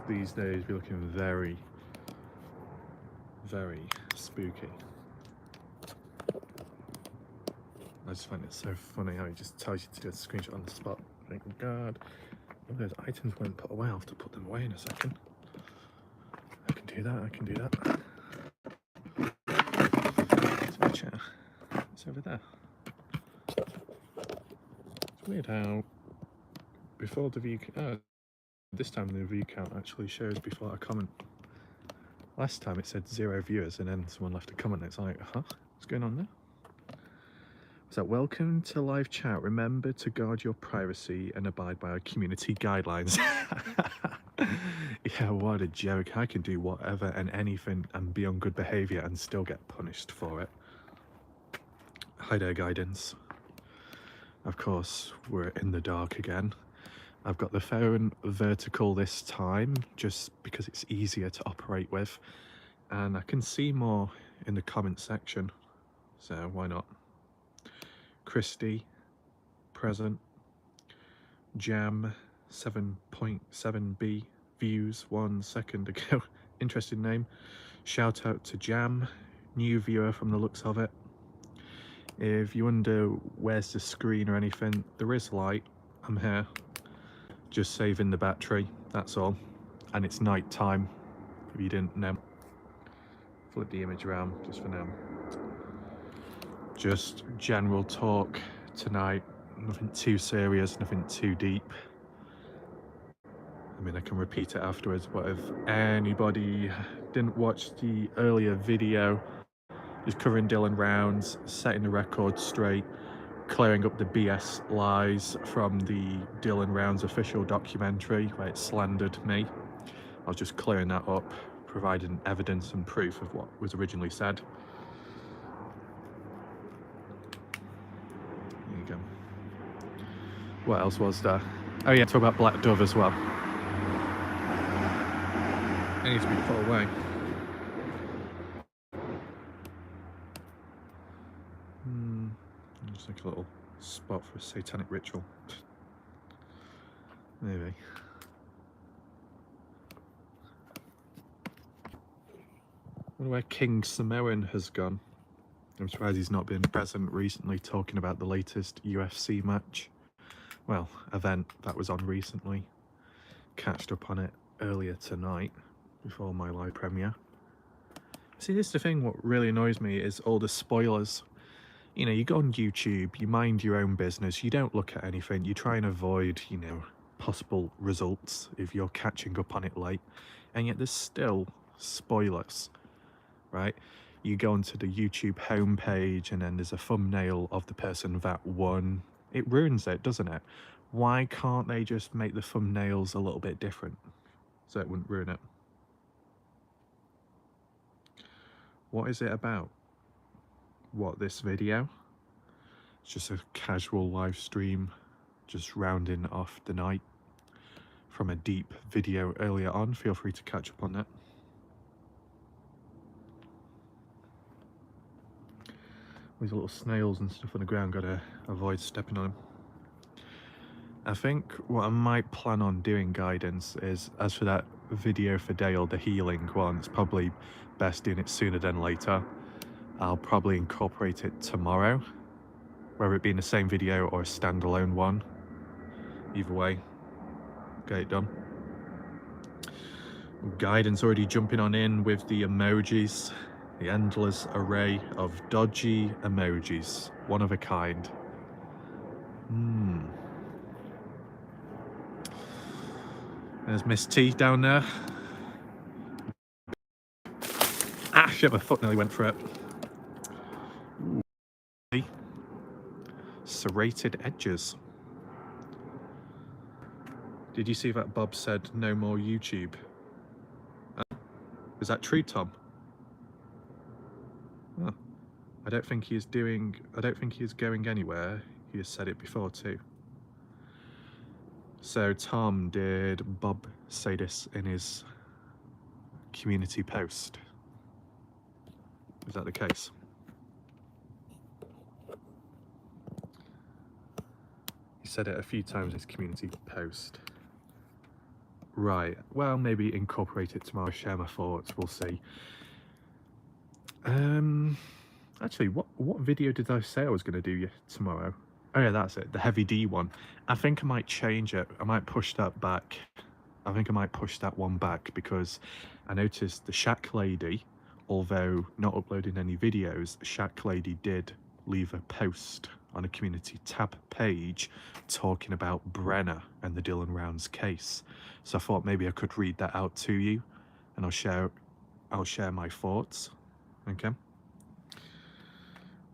these days be looking very, very spooky. I just find it so funny how it just tells you to do a screenshot on the spot. Thank God. All those items weren't put away. I'll have to put them away in a second. I can do that, I can do that. It's my chair. It's over there. It's weird how before the view... this time the view count actually shows before a comment. Last time it said 0 viewers and then someone left a comment and it's like, huh? What's going on there? So welcome to live chat. Remember to guard your privacy and abide by our community guidelines. Yeah, what a joke. I can do whatever and anything and be on good behaviour and still get punished for it. Hi there, guidance. Of course, we're in the dark again. I've got the phone vertical this time just because it's easier to operate with, and I can see more in the comment section, so why not? Christy, present. Jam 7.7b views 1 second ago. Interesting name. Shout out to Jam, new viewer from the looks of it. If you wonder where's the screen or anything, there is light. I'm here, just saving the battery, that's all. And it's night time, if you didn't know. Flip the image around just for now. Just general talk tonight. Nothing too serious, nothing too deep. I mean, I can repeat it afterwards, but if anybody didn't watch the earlier video, just covering Dylan Rounds, setting the record straight, clearing up the BS lies from the Dylan Rounds official documentary where it slandered me. I was just clearing that up, providing evidence and proof of what was originally said. There you go. What else was there? Oh yeah, talk about Black Dove as well. It needs to be put away. Just like a little spot for a satanic ritual. Maybe. I wonder where King Samoan has gone. I'm surprised he's not been present recently talking about the latest UFC match. Well, event that was on recently. Catched up on it earlier tonight before my live premiere. See, this is the thing, what really annoys me is all the spoilers. You know, you go on YouTube, you mind your own business, you don't look at anything, you try and avoid, you know, possible results if you're catching up on it late, and yet there's still spoilers, right? You go onto the YouTube homepage and then there's a thumbnail of the person that won. It ruins it, doesn't it? Why can't they just make the thumbnails a little bit different so it wouldn't ruin it? What is it about? What, this video? It's just a casual live stream, just rounding off the night from a deep video earlier on. Feel free to catch up on that. These little snails and stuff on the ground, gotta avoid stepping on them. I think what I might plan on doing, guidance, is as for that video for Dale, the healing one, it's probably best doing it sooner than later. I'll probably incorporate it tomorrow, whether it be in the same video or a standalone one. Either way, get it done. Guidance already jumping on in with the emojis. The endless array of dodgy emojis. One of a kind. There's Miss T down there. Ah, shit, my foot nearly went for it. Ooh. Serrated edges. Did you see that Bob said no more YouTube? Is that true, Tom? Oh, I don't think he is going anywhere. He has said it before too. So Tom, did Bob say this in his community post? Is that the case? He said it a few times in his community post. Right. Well, maybe incorporate it tomorrow. Share my thoughts. We'll see. Actually, what video did I say I was going to do tomorrow? Oh yeah, that's it. The heavy D one. I think I might change it. I might push that back. I think I might push that one back because I noticed the Shack Lady, although not uploading any videos, Shack Lady did leave a post on a community tab page talking about Brenner and the Dylan Rounds case. So I thought maybe I could read that out to you, and I'll share my thoughts. Okay.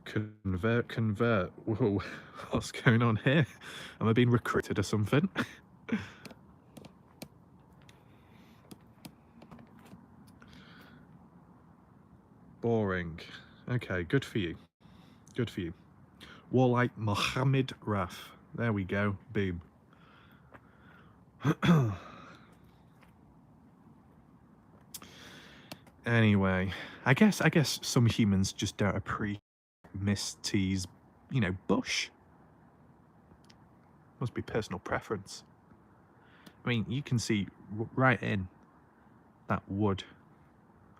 Convert. Whoa, what's going on here? Am I being recruited or something? Boring. Okay, good for you. Good for you. Warlike Mohammed Raf. There we go. Boom. Anyway, I guess some humans just don't appreciate Miss T's, bush. Must be personal preference. I mean, you can see right in that wood.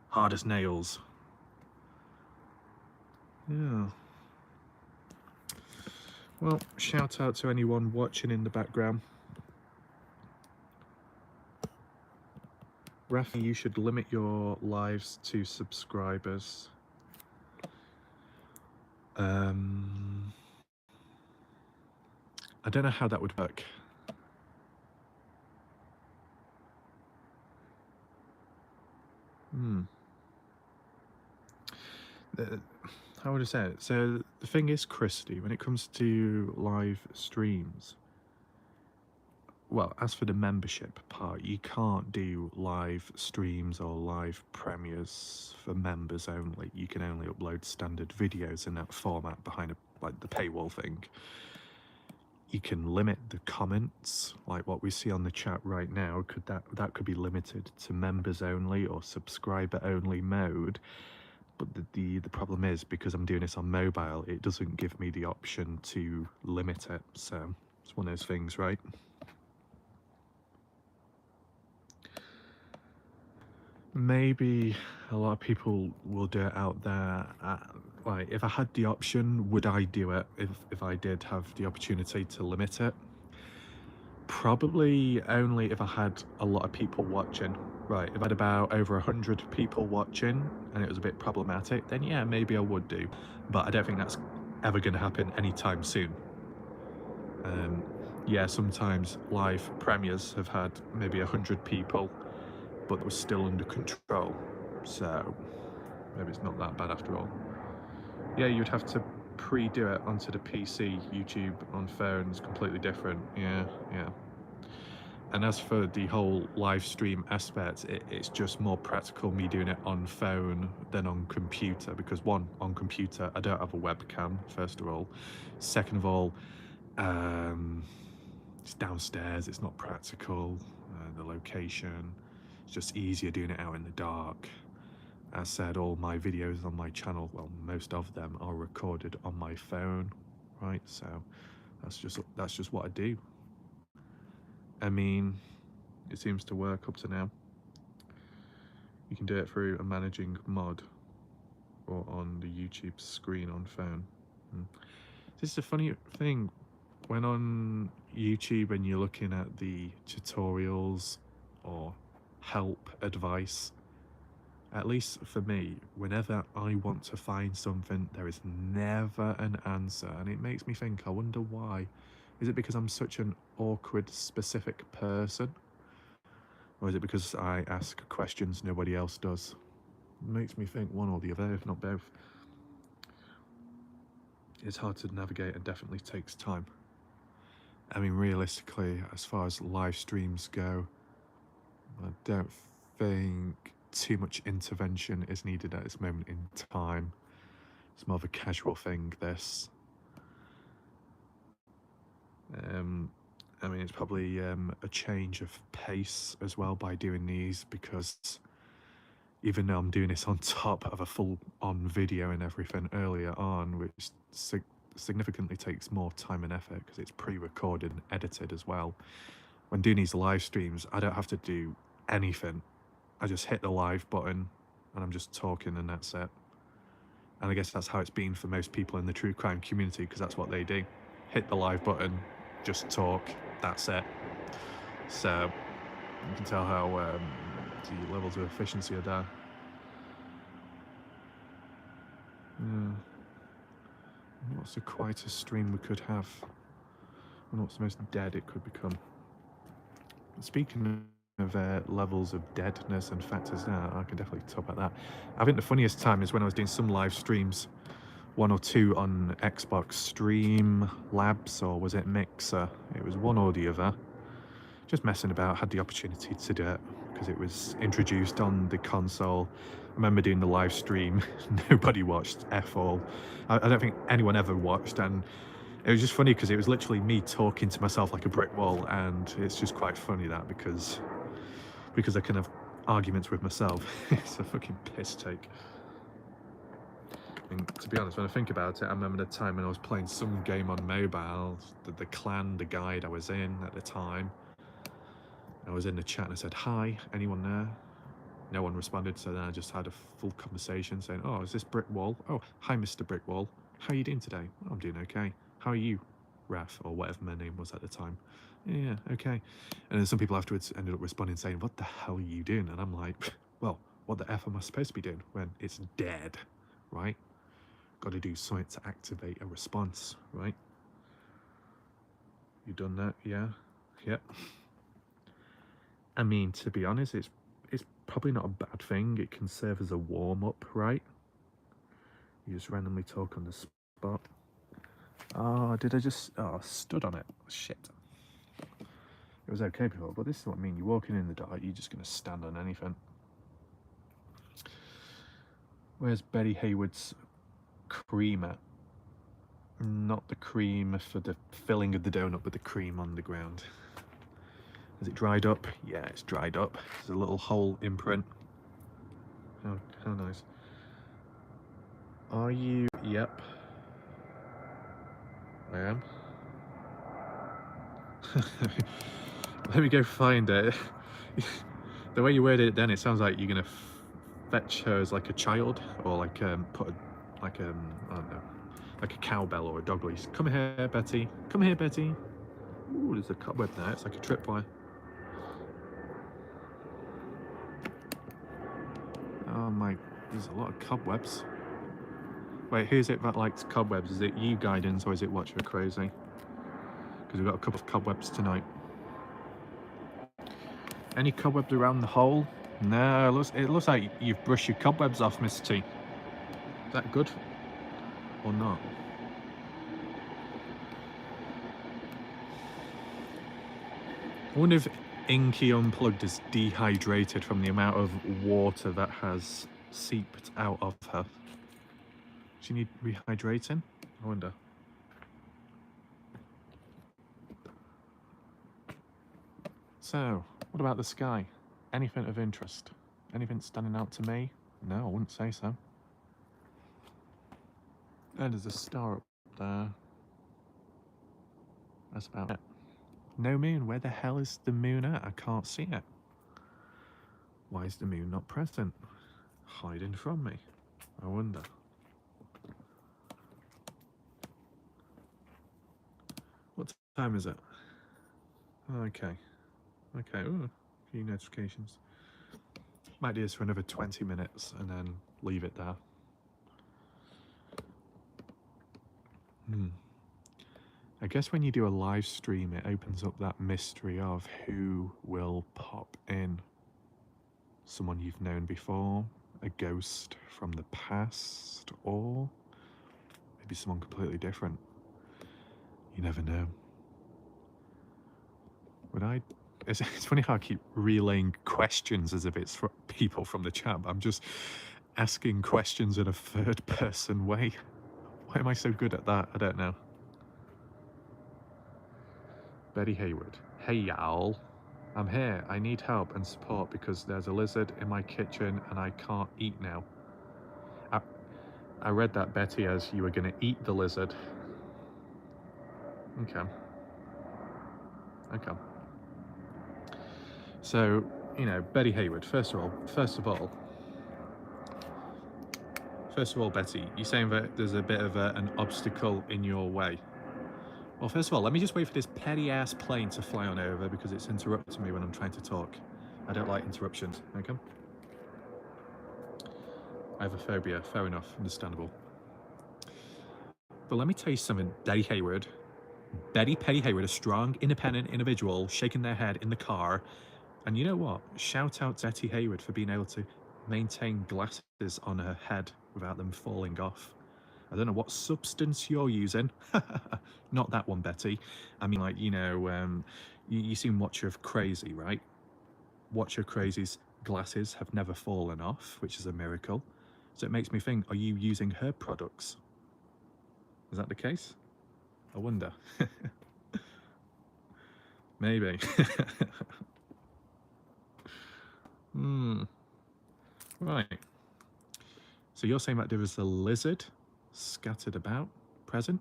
Hard as nails. Yeah. Well, shout out to anyone watching in the background. Rafi, you should limit your lives to subscribers. I don't know how that would work. How would I say it? So the thing is, Christy, when it comes to live streams, well, as for the membership part, you can't do live streams or live premieres for members only. You can only upload standard videos in that format behind like the paywall thing. You can limit the comments, like what we see on the chat right now. That could be limited to members only or subscriber only mode. But the problem is, because I'm doing this on mobile, it doesn't give me the option to limit it. So it's one of those things, right? Maybe a lot of people will do it out there. Like, if I had the option, would I do it if I did have the opportunity to limit it? Probably only if I had a lot of people watching. Right, if I had about over 100 people watching and it was a bit problematic, then yeah, maybe I would do. But I don't think that's ever going to happen anytime soon. Yeah, sometimes live premieres have had maybe 100 people, but it was still under control. So maybe it's not that bad after all. Yeah, you'd have to pre-do it onto the PC. YouTube on phone is completely different. Yeah. And as for the whole live stream aspect, it's just more practical me doing it on phone than on computer, because one, on computer, I don't have a webcam, first of all. Second of all, it's downstairs, it's not practical, the location. It's just easier doing it out in the dark. As said, all my videos on my channel, well, most of them are recorded on my phone, right? So that's just what I do. I mean, it seems to work up to now. You can do it through a managing mod or on the YouTube screen on phone. This is a funny thing. When on YouTube and you're looking at the tutorials or help advice, at least for me, whenever I want to find something, there is never an answer, and it makes me think, I wonder why. Is it because I'm such an awkward, specific person? Or is it because I ask questions nobody else does? It makes me think one or the other, if not both. It's hard to navigate and definitely takes time. I mean, realistically, as far as live streams go, I don't think too much intervention is needed at this moment in time. It's more of a casual thing, this. I mean, it's probably a change of pace as well by doing these, because even though I'm doing this on top of a full-on video and everything earlier on, which significantly takes more time and effort because it's pre-recorded and edited as well, when doing these live streams, I don't have to do anything. I just hit the live button and I'm just talking and that's it. And I guess that's how it's been for most people in the true crime community, because that's what they do. Hit the live button, just talk, that's it. So you can tell how the levels of efficiency are there. Yeah. What's the quietest stream we could have? And what's the most dead it could become? Speaking of levels of deadness and factors now, I can definitely talk about that. I think the funniest time is when I was doing some live streams, 1 or 2 on Xbox Stream Labs, or was it Mixer? It was one or the other. Just messing about, had the opportunity to do it because it was introduced on the console. I remember doing the live stream, nobody watched F all. I don't think anyone ever watched, and it was just funny because it was literally me talking to myself like a brick wall, and it's just quite funny that because I can have arguments with myself. It's a fucking piss take. And to be honest, when I think about it, I remember the time when I was playing some game on mobile, the clan, the guide I was in at the time. I was in the chat and I said, "Hi, anyone there?" No one responded, so then I just had a full conversation saying, "Oh, is this Brick Wall? Oh, hi, Mr. Brick Wall. How are you doing today?" "Oh, I'm doing okay. How are you, Raf?" or whatever my name was at the time. "Yeah, okay." And then some people afterwards ended up responding saying, "What the hell are you doing?" And I'm like, well, what the F am I supposed to be doing when it's dead, right? Got to do something to activate a response, right? You done that? Yeah? Yep. I mean, to be honest, it's probably not a bad thing. It can serve as a warm-up, right? You just randomly talk on the spot. Oh, did I just... Oh, I stood on it. Shit. It was okay before, but this is what I mean. You're walking in the dark, you're just going to stand on anything. Where's Betty Haywood's cream at? Not the cream for the filling of the donut, but the cream on the ground. Has it dried up? Yeah, it's dried up. There's a little hole imprint. How nice. Are you? Yep. I am. Let me go find it. The way you worded it then, it sounds like you're gonna fetch her as like a child, or like put a, like I don't know, like a cowbell or a dog leash. Come here, Betty. Come here, Betty. Ooh, there's a cobweb there. It's like a tripwire. Oh my, there's a lot of cobwebs. Wait, who's it that likes cobwebs? Is it you, Guidance, or is it Watch for Crazy? Because we've got a couple of cobwebs tonight. Any cobwebs around the hole? No, it looks like you've brushed your cobwebs off, Miss T. Is that good? Or not? I wonder if Inky Unplugged is dehydrated from the amount of water that has seeped out of her. Does she need rehydrating? I wonder. So, what about the sky? Anything of interest? Anything standing out to me? No, I wouldn't say so. And there's a star up there. That's about it. No moon. Where the hell is the moon at? I can't see it. Why is the moon not present? Hiding from me. I wonder. What time is it? Okay. Okay. Ooh, a few notifications. Might do this for another 20 minutes and then leave it there. I guess when you do a live stream, it opens up that mystery of who will pop in. Someone you've known before, a ghost from the past, or maybe someone completely different. You never know. It's funny how I keep relaying questions as if it's for people from the chat, but I'm just asking questions in a third-person way. Why am I so good at that? I don't know. Betty Haywood. Hey, y'all. I'm here. I need help and support because there's a lizard in my kitchen and I can't eat now. I read that, Betty, as you were going to eat the lizard. Okay. Okay. So, you know, Betty Hayward, first of all, Betty, you're saying that there's a bit of an obstacle in your way. Well, first of all, let me just wait for this petty-ass plane to fly on over because it's interrupting me when I'm trying to talk. I don't like interruptions, okay? I have a phobia, fair enough, understandable. But let me tell you something, Betty Hayward, a strong, independent individual shaking their head in the car. And you know what? Shout out to Betty Hayward for being able to maintain glasses on her head without them falling off. I don't know what substance you're using. Not that one, Betty. I mean, like, you know, you seen Watcher of Crazy, right? Watcher Crazy's glasses have never fallen off, which is a miracle. So it makes me think, are you using her products? Is that the case? I wonder. Maybe. Right. So you're saying that there was a lizard scattered about, present?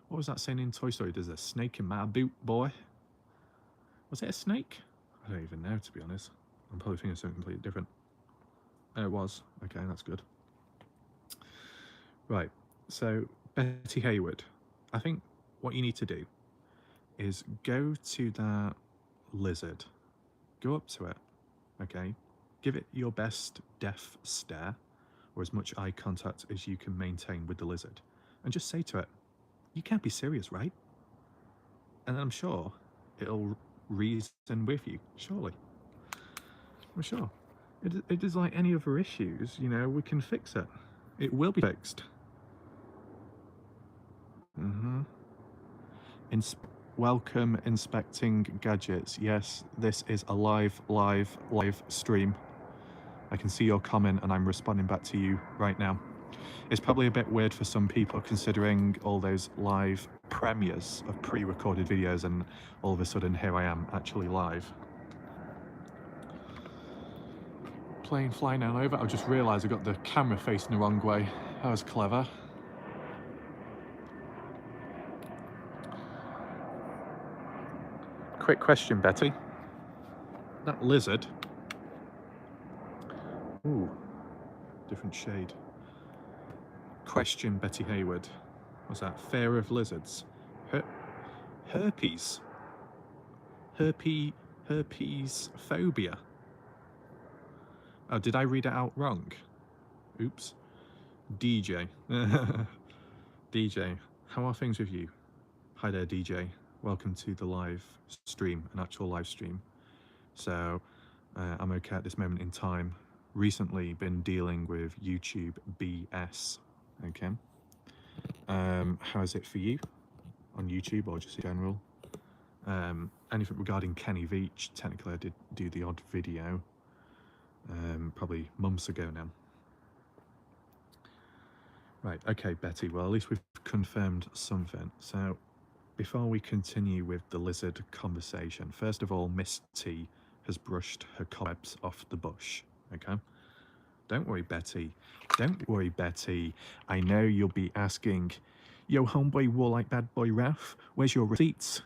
What was that saying in Toy Story? There's a snake in my boot, boy. Was it a snake? I don't even know, to be honest. I'm probably thinking something completely different. Oh, it was. Okay, that's good. Right. So, Betty Hayward, I think what you need to do is go to that lizard. Go up to it, okay? Give it your best death stare, or as much eye contact as you can maintain with the lizard. And just say to it, you can't be serious, right? And I'm sure it'll reason with you, surely. I'm sure. It is like any other issues, you know, we can fix it. It will be fixed. Welcome inspecting gadgets. Yes, this is a live stream. I can see your comment and I'm responding back to you right now. It's probably a bit weird for some people considering all those live premieres of pre-recorded videos and all of a sudden here I am actually live. Plane flying now over. I just realised I got the camera facing the wrong way. That was clever. Quick question, Betty. That lizard. Ooh, different shade. Question, Betty Hayward. What's that? Fear of lizards. Herpes. Herpes phobia. Oh, did I read it out wrong? Oops. DJ. DJ, how are things with you? Hi there, DJ. Welcome to the live stream, an actual live stream. So, I'm okay at this moment in time. Recently been dealing with YouTube BS, okay? How is it for you on YouTube or just in general? Anything regarding Kenny Veach, technically I did do the odd video, probably months ago now. Right, okay, Betty, well, at least we've confirmed something. So, before we continue with the lizard conversation, first of all, Miss T has brushed her cobwebs off the bush, okay? Don't worry, Betty. Don't worry, Betty. I know you'll be asking, yo, homeboy, warlike bad boy Ralph, where's your receipts?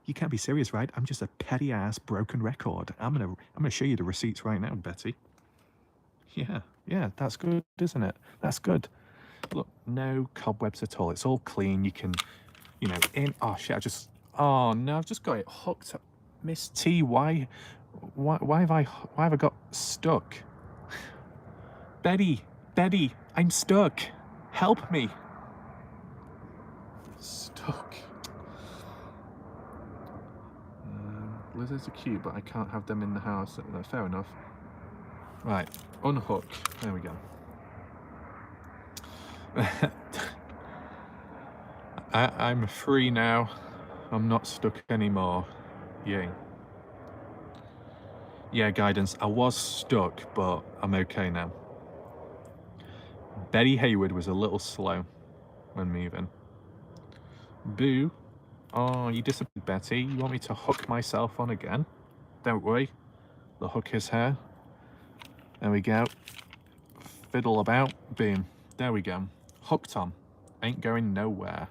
You can't be serious, right? I'm just a petty-ass broken record. I'm gonna show you the receipts right now, Betty. Yeah, that's good, isn't it? That's good. Look, no cobwebs at all. It's all clean. You can, you know, oh shit, oh no, I've just got it hooked up. Miss T, why have I got stuck? Betty, I'm stuck. Help me. Stuck. Lizards are cute, but I can't have them in the house. Fair enough. Right, unhook. There we go. I'm free now. I'm not stuck anymore. Yay. Yeah, guidance. I was stuck, but I'm okay now. Betty Hayward was a little slow when moving. Boo. Oh, you disappointed, Betty. You want me to hook myself on again? Don't worry. The hook is here. There we go. Fiddle about. Boom. There we go. Hooked on. Ain't going nowhere.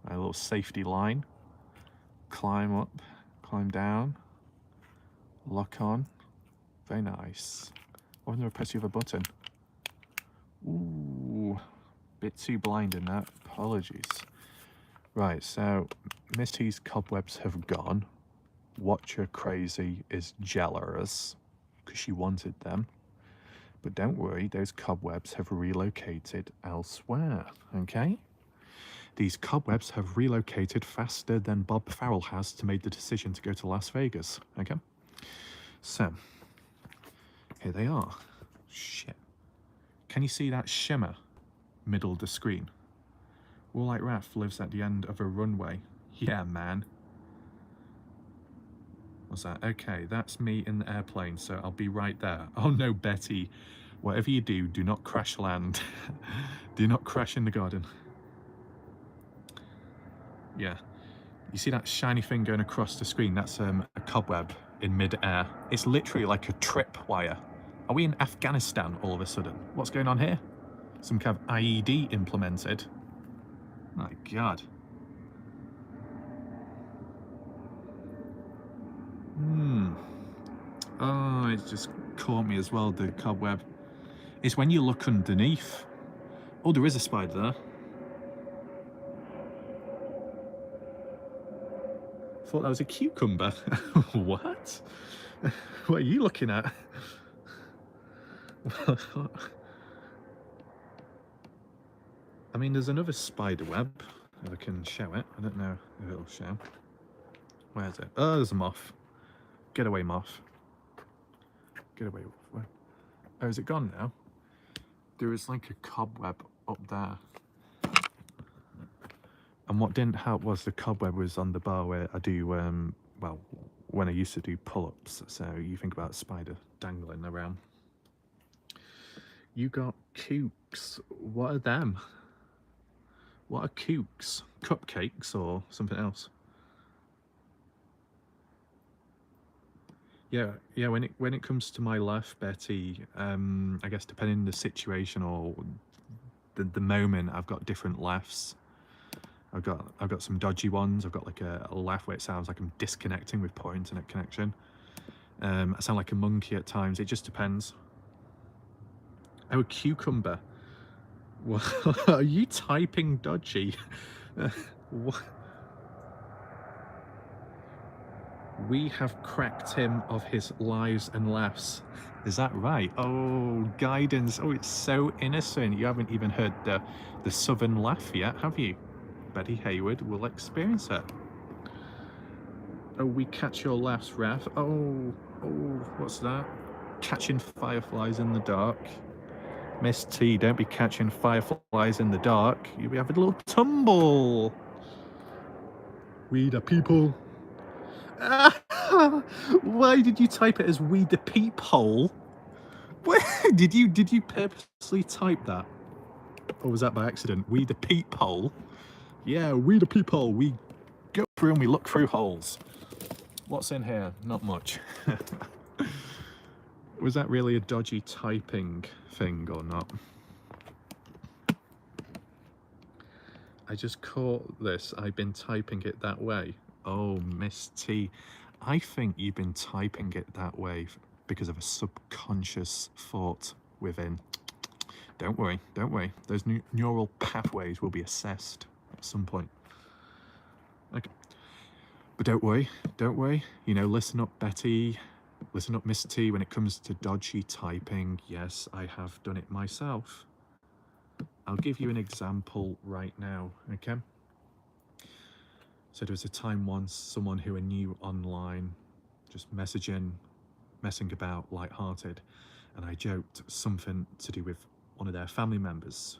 A little safety line. Climb up. Climb down. Lock on. Very nice. I wonder if I press the other button. Ooh, bit too blind in that. Apologies. Right, so Miss T's cobwebs have gone. Watcher Crazy is jealous because she wanted them. But don't worry, those cobwebs have relocated elsewhere, okay? These cobwebs have relocated faster than Bob Farrell has to make the decision to go to Las Vegas, okay? So, here they are. Shit. Can you see that shimmer middle of the screen? Warlike Raph lives at the end of a runway. Yeah, man. What's that? Okay, that's me in the airplane, so I'll be right there. Oh no, Betty. Whatever you do, do not crash land. Do not crash in the garden. Yeah. You see that shiny thing going across the screen? That's a cobweb in mid-air. It's literally like a tripwire. Are we in Afghanistan all of a sudden? What's going on here? Some kind of IED implemented. My God. Oh, it just caught me as well, the cobweb. It's when you look underneath. Oh, there is a spider there. Thought that was a cucumber. What? What are you looking at? I mean, there's another spider web. If I can show it. I don't know if it'll show. Where is it? Oh, there's a moth. Get away, moth. Get away. Where? Oh, is it gone now? There is like a cobweb up there. And what didn't help was the cobweb was on the bar where I do, well, when I used to do pull-ups. So you think about a spider dangling around. You got kooks. What are them? What are kooks? Cupcakes or something else? Yeah. When it comes to my life, Betty, I guess depending on the situation or the moment, I've got different laughs. I've got some dodgy ones. I've got like a laugh where it sounds like I'm disconnecting with poor internet connection. I sound like a monkey at times. It just depends. Oh, a cucumber. What? Are you typing dodgy? What? We have cracked him of his lies and laughs. Is that right? Oh, guidance. Oh, it's so innocent. You haven't even heard the southern laugh yet, have you? Betty Hayward will experience it. Oh, we catch your laughs, Raph. Oh, what's that? Catching fireflies in the dark. Miss T, don't be catching fireflies in the dark. You'll be having a little tumble. We the people. Why did you type it as we the peephole? Did you purposely type that? Or was that by accident? We the peephole? Yeah, we the peephole. We go through and we look through holes. What's in here? Not much. Was that really a dodgy typing thing or not? I just caught this. I've been typing it that way. Oh, Miss T. I think you've been typing it that way because of a subconscious thought within. Don't worry, don't worry. Those neural pathways will be assessed at some point. Okay. But don't worry, don't worry. You know, listen up, Betty. Listen up, Miss T. When it comes to dodgy typing, yes, I have done it myself. I'll give you an example right now, okay? So there was a time once someone who I knew online, just messing about, light-hearted, and I joked something to do with one of their family members,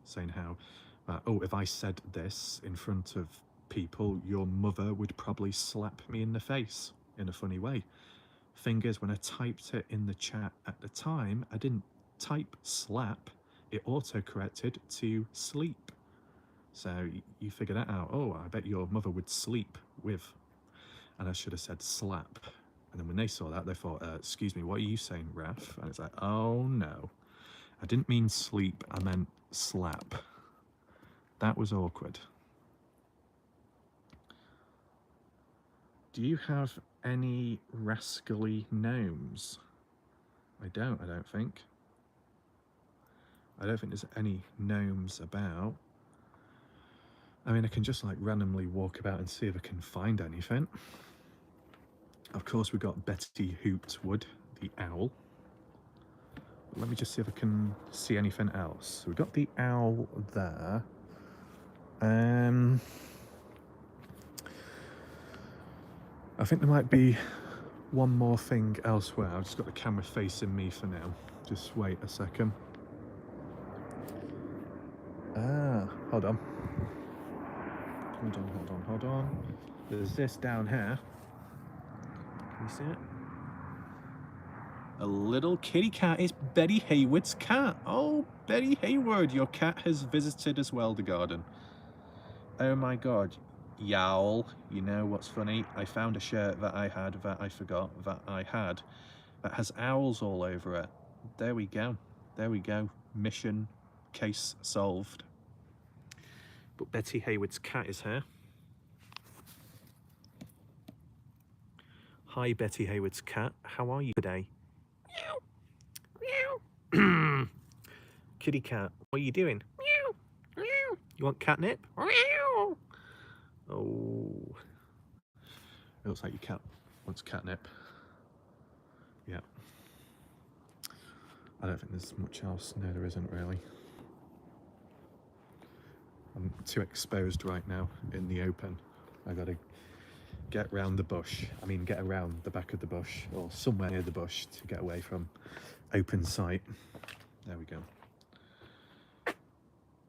saying how, oh, if I said this in front of people, your mother would probably slap me in the face in a funny way. Thing is, when I typed it in the chat at the time, I didn't type slap, it auto-corrected to sleep. So you figure that out. Oh, I bet your mother would sleep with. And I should have said slap. And then when they saw that, they thought, excuse me, what are you saying, Raf? And it's like, oh no. I didn't mean sleep, I meant slap. That was awkward. Do you have any rascally gnomes? I don't think. I don't think there's any gnomes about. I mean, I can just like randomly walk about and see if I can find anything. Of course, we've got Betty Hootwood, the owl. Let me just see if I can see anything else. So we've got the owl there. I think there might be one more thing elsewhere. I've just got the camera facing me for now. Just wait a second. Hold on. Hold on. There's this down here. Can you see it? A little kitty cat. It's Betty Haywood's cat. Oh, Betty Haywood, your cat has visited as well the garden. Oh my god. Yowl. You know what's funny? I found a shirt that I had that I forgot that I had that has owls all over it. There we go. There we go. Mission case solved. But Betty Haywood's cat is here. Hi, Betty Haywood's cat. How are you today? Meow. Meow. Kitty cat, what are you doing? Meow. Meow. You want catnip? Meow. Oh. It looks like your cat wants catnip. Yeah. I don't think there's much else. No, there isn't really. I'm too exposed right now in the open. I gotta get round the bush. I mean, get around the back of the bush or somewhere near the bush to get away from open sight. There we go.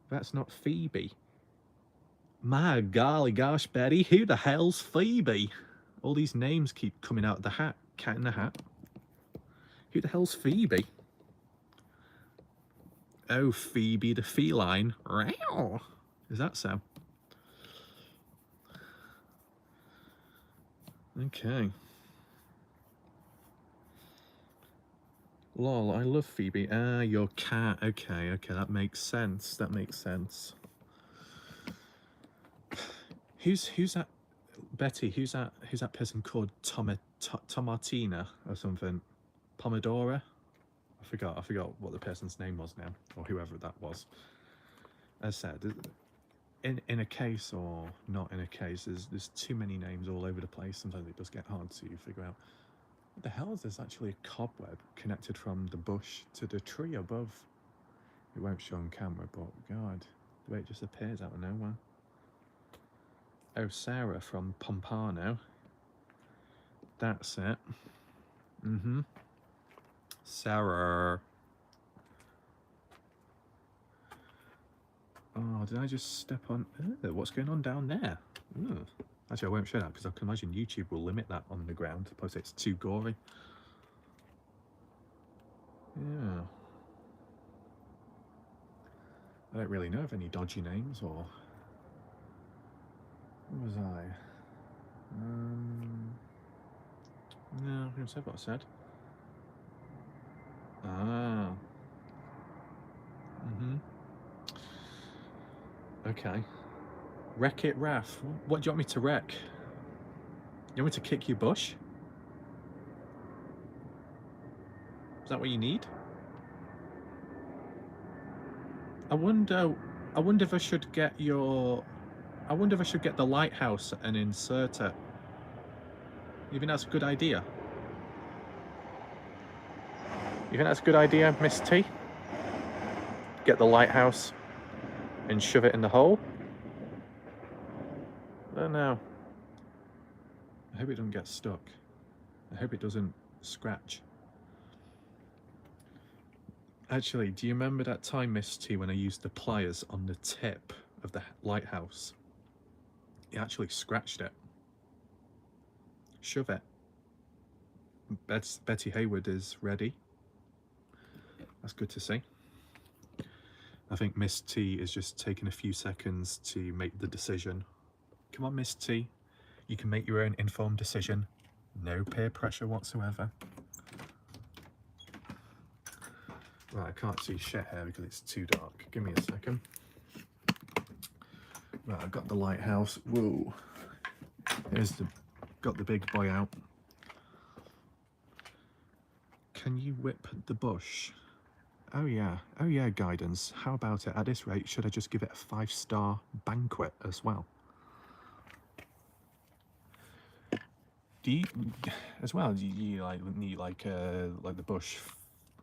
That's not Phoebe. My golly gosh, Betty, who the hell's Phoebe? All these names keep coming out of the hat. Cat in the Hat. Who the hell's Phoebe? Oh, Phoebe the feline. Is that so? Okay. Lol, I love Phoebe. Ah, your cat. Okay, that makes sense. That makes sense. Who's that? Betty, who's that person called Tomatina or something? Pomodora? I forgot what the person's name was now, or whoever that was. As said, in a case or not in a case, there's too many names all over the place. Sometimes it does get hard to figure out. What the hell is this? Actually a cobweb connected from the bush to the tree above. It won't show on camera, but god, the way it just appears out of nowhere. Oh, Sarah from Pompano. That's it. Sarah. Oh, did I just step on... what's going on down there? Actually, I won't show that because I can imagine YouTube will limit that on the ground. Plus, it's too gory. Yeah. I don't really know of any dodgy names or... What was I? No, I haven't said what I said. Ah. Okay. Wreck it, Raph. What do you want me to wreck? You want me to kick your bush? Is that what you need? I wonder if I should get your... I wonder if I should get the lighthouse and insert it. You think that's a good idea? You think that's a good idea, Miss T? Get the lighthouse and shove it in the hole? I don't know. I hope it doesn't get stuck. I hope it doesn't scratch. Actually, do you remember that time, Miss T, when I used the pliers on the tip of the lighthouse? It actually scratched it. Shove it. Betty Haywood is ready. That's good to see. I think Miss T is just taking a few seconds to make the decision. Come on, Miss T. You can make your own informed decision. No peer pressure whatsoever. Right, I can't see shit here because it's too dark. Give me a second. Right, I've got the lighthouse. Whoa. Here's the got the big boy out. Can you whip the bush? Oh yeah, guidance. How about it? At this rate, should I just give it a 5-star banquet as well? Do you, as well? Do you like need like the bush,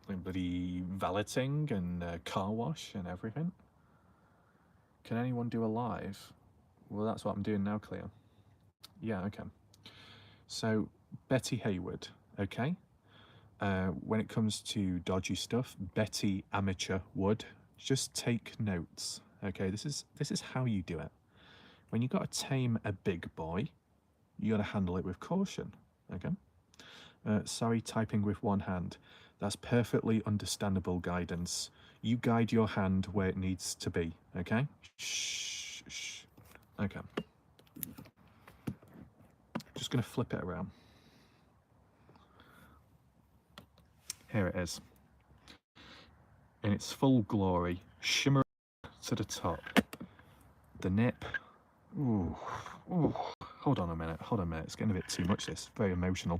like bloody valeting and car wash and everything? Can anyone do a live? Well, that's what I'm doing now, Cleo. Yeah, okay. So Betty Hayward, okay. When it comes to dodgy stuff, Betty Amateur Wood. Just take notes, okay? This is how you do it. When you got to tame a big boy, you got to handle it with caution, okay? Sorry, typing with one hand. That's perfectly understandable guidance. You guide your hand where it needs to be, okay? Shh, shh. Okay. Just gonna flip it around. Here it is. In its full glory, shimmer to the top. The nip. Ooh, ooh. Hold on a minute, it's getting a bit too much this. Very emotional.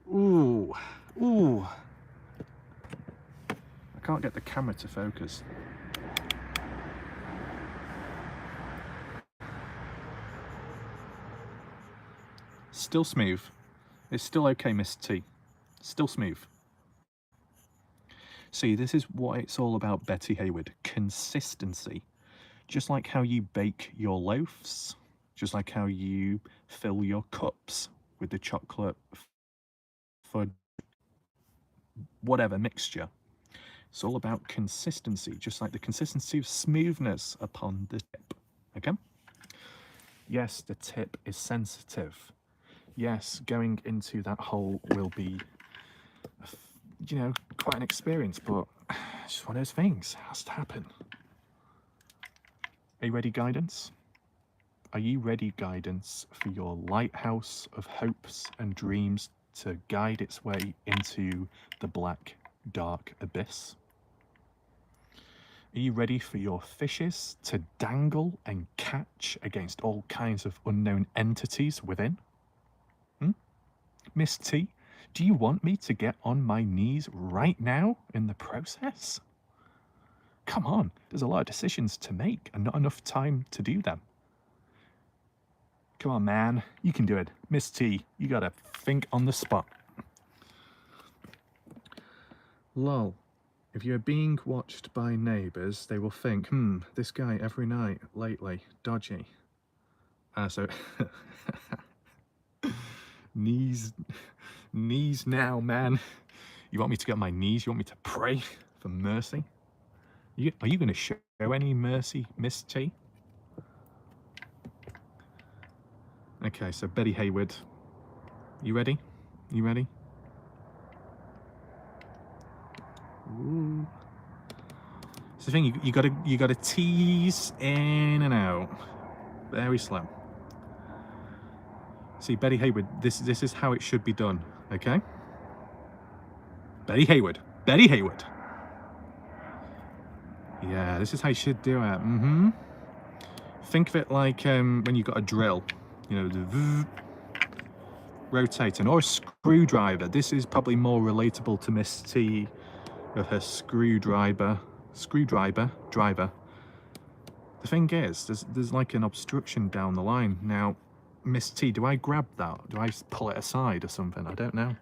Ooh, ooh. I can't get the camera to focus. Still smooth. It's still okay, Miss T. Still smooth. See, this is what it's all about, Betty Hayward. Consistency. Just like how you bake your loaves, just like how you fill your cups with the chocolate fudge, whatever mixture. It's all about consistency, just like the consistency of smoothness upon the tip, okay? Yes, the tip is sensitive. Yes, going into that hole will be, you know, quite an experience, but it's just one of those things. It has to happen. Are you ready, guidance? Are you ready, guidance, for your lighthouse of hopes and dreams to guide its way into the black, dark abyss? Are you ready for your fishes to dangle and catch against all kinds of unknown entities within? Miss T, do you want me to get on my knees right now in the process? Come on, there's a lot of decisions to make and not enough time to do them. Come on, man, you can do it. Miss T, you gotta think on the spot. Lol. If you're being watched by neighbours, they will think, this guy every night lately, dodgy. So knees now, man. You want me to get on my knees? You want me to pray for mercy? Are you going to show any mercy, Miss T? Okay, so Betty Hayward, you ready? You ready? Ooh. It's the thing, you gotta tease in and out, very slow. See, Betty Hayward, this is how it should be done, okay? Betty Hayward. Yeah, this is how you should do it. Think of it like when you've got a drill, you know, the rotating, or a screwdriver. This is probably more relatable to Miss T with her screwdriver. The thing is, there's like an obstruction down the line. Now, Miss T, do I grab that? Do I pull it aside or something? I don't know.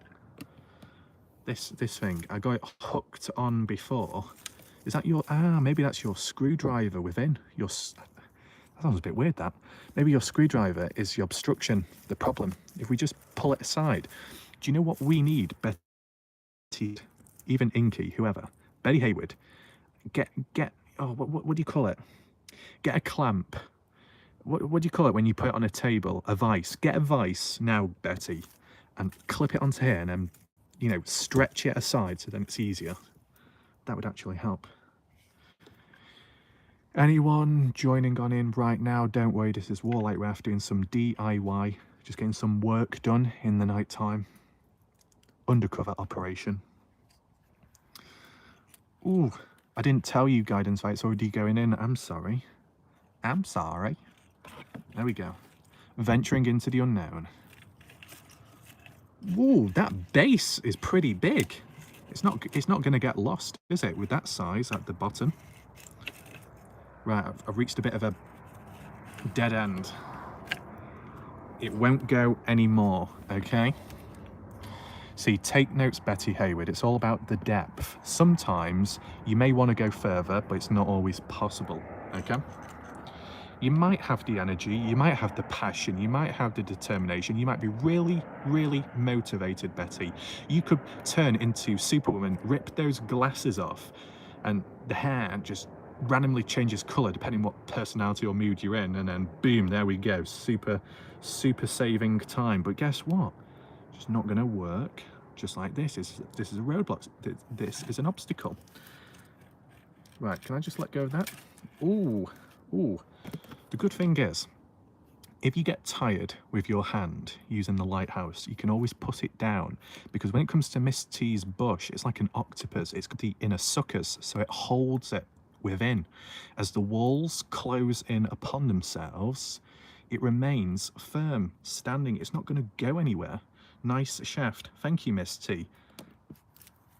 This thing, I got it hooked on before. Is that your, maybe that's your screwdriver within. That sounds a bit weird, that. Maybe your screwdriver is the obstruction, the problem. If we just pull it aside. Do you know what we need, Betty, even Inky, whoever? Betty Hayward, get, oh, what do you call it? Get a clamp. What do you call it when you put it on a table? A vice. Get a vice now, Betty, and clip it onto here and then, you know, stretch it aside so then it's easier. That would actually help. Anyone joining on in right now, don't worry, this is Warlight Raft doing some DIY, just getting some work done in the night time. Undercover operation. Ooh, I didn't tell you, guidance, right? It's already going in. I'm sorry. There we go. Venturing into the unknown. Ooh, that base is pretty big. It's not going to get lost, is it, with that size at the bottom? Right, I've reached a bit of a dead end. It won't go anymore, okay? See, take notes, Betty Hayward. It's all about the depth. Sometimes you may want to go further, but it's not always possible, okay? You might have the energy, you might have the passion, you might have the determination, you might be really, really motivated, Betty. You could turn into Superwoman, rip those glasses off, and the hair just randomly changes colour depending what personality or mood you're in, and then boom, there we go. Super saving time. But guess what? It's not going to work. Just like this is a roadblock. This is an obstacle. Right, can I just let go of that? Ooh. The good thing is, if you get tired with your hand using the lighthouse, you can always put it down, because when it comes to Miss T's bush, it's like an octopus. It's got the inner suckers, so it holds it within. As the walls close in upon themselves, it remains firm, standing. It's not going to go anywhere. Nice shaft. Thank you, Miss T.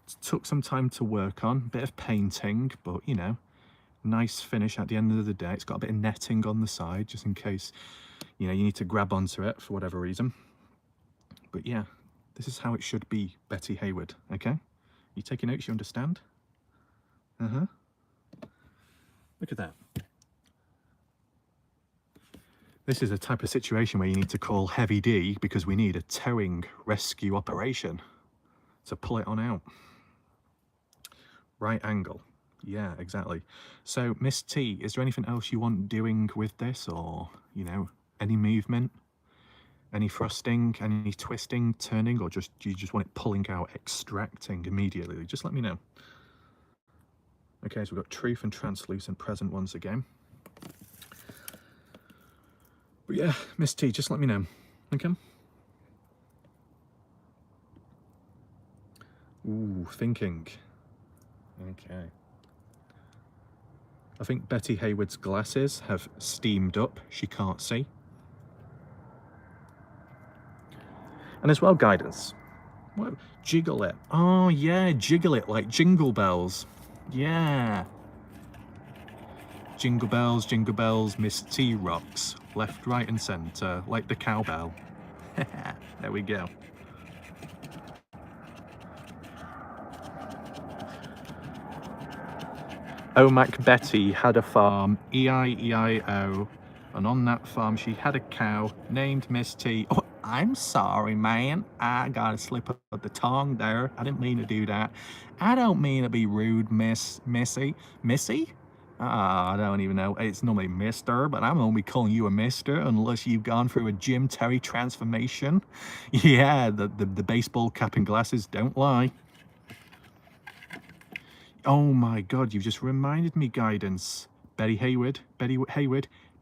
It took some time to work on, bit of painting, but you know, nice finish at the end of the day. It's got a bit of netting on the side, just in case, you know, you need to grab onto it for whatever reason. But yeah, this is how it should be, Betty Hayward, okay? You taking notes, you understand? Look at that. This is a type of situation where you need to call Heavy D, because we need a towing rescue operation to pull it on out. Right angle. Yeah, exactly. So, Miss T, is there anything else you want doing with this, or, you know, any movement, any thrusting, any twisting, turning, or just you just want it pulling out, extracting immediately? Just let me know. Okay, so we've got truth and translucent present once again. But yeah, Miss T, just let me know. Okay. Ooh, thinking. Okay. I think Betty Hayward's glasses have steamed up. She can't see. And as well, guidance. What? Jiggle it. Oh, yeah, jiggle it like jingle bells. Yeah. Jingle bells, Miss T rocks. Left, right, and centre, like the cowbell. There we go. Omac Betty had a farm, E-I-E-I-O, and on that farm she had a cow named Miss T. Oh, I'm sorry, man. I got a slip of the tongue there. I didn't mean to do that. I don't mean to be rude, Missy. Missy? I don't even know. It's normally Mister, but I'm only calling you a Mister unless you've gone through a Jim Terry transformation. Yeah, the baseball cap and glasses don't lie. Oh my God, you've just reminded me, guidance. Betty Hayward,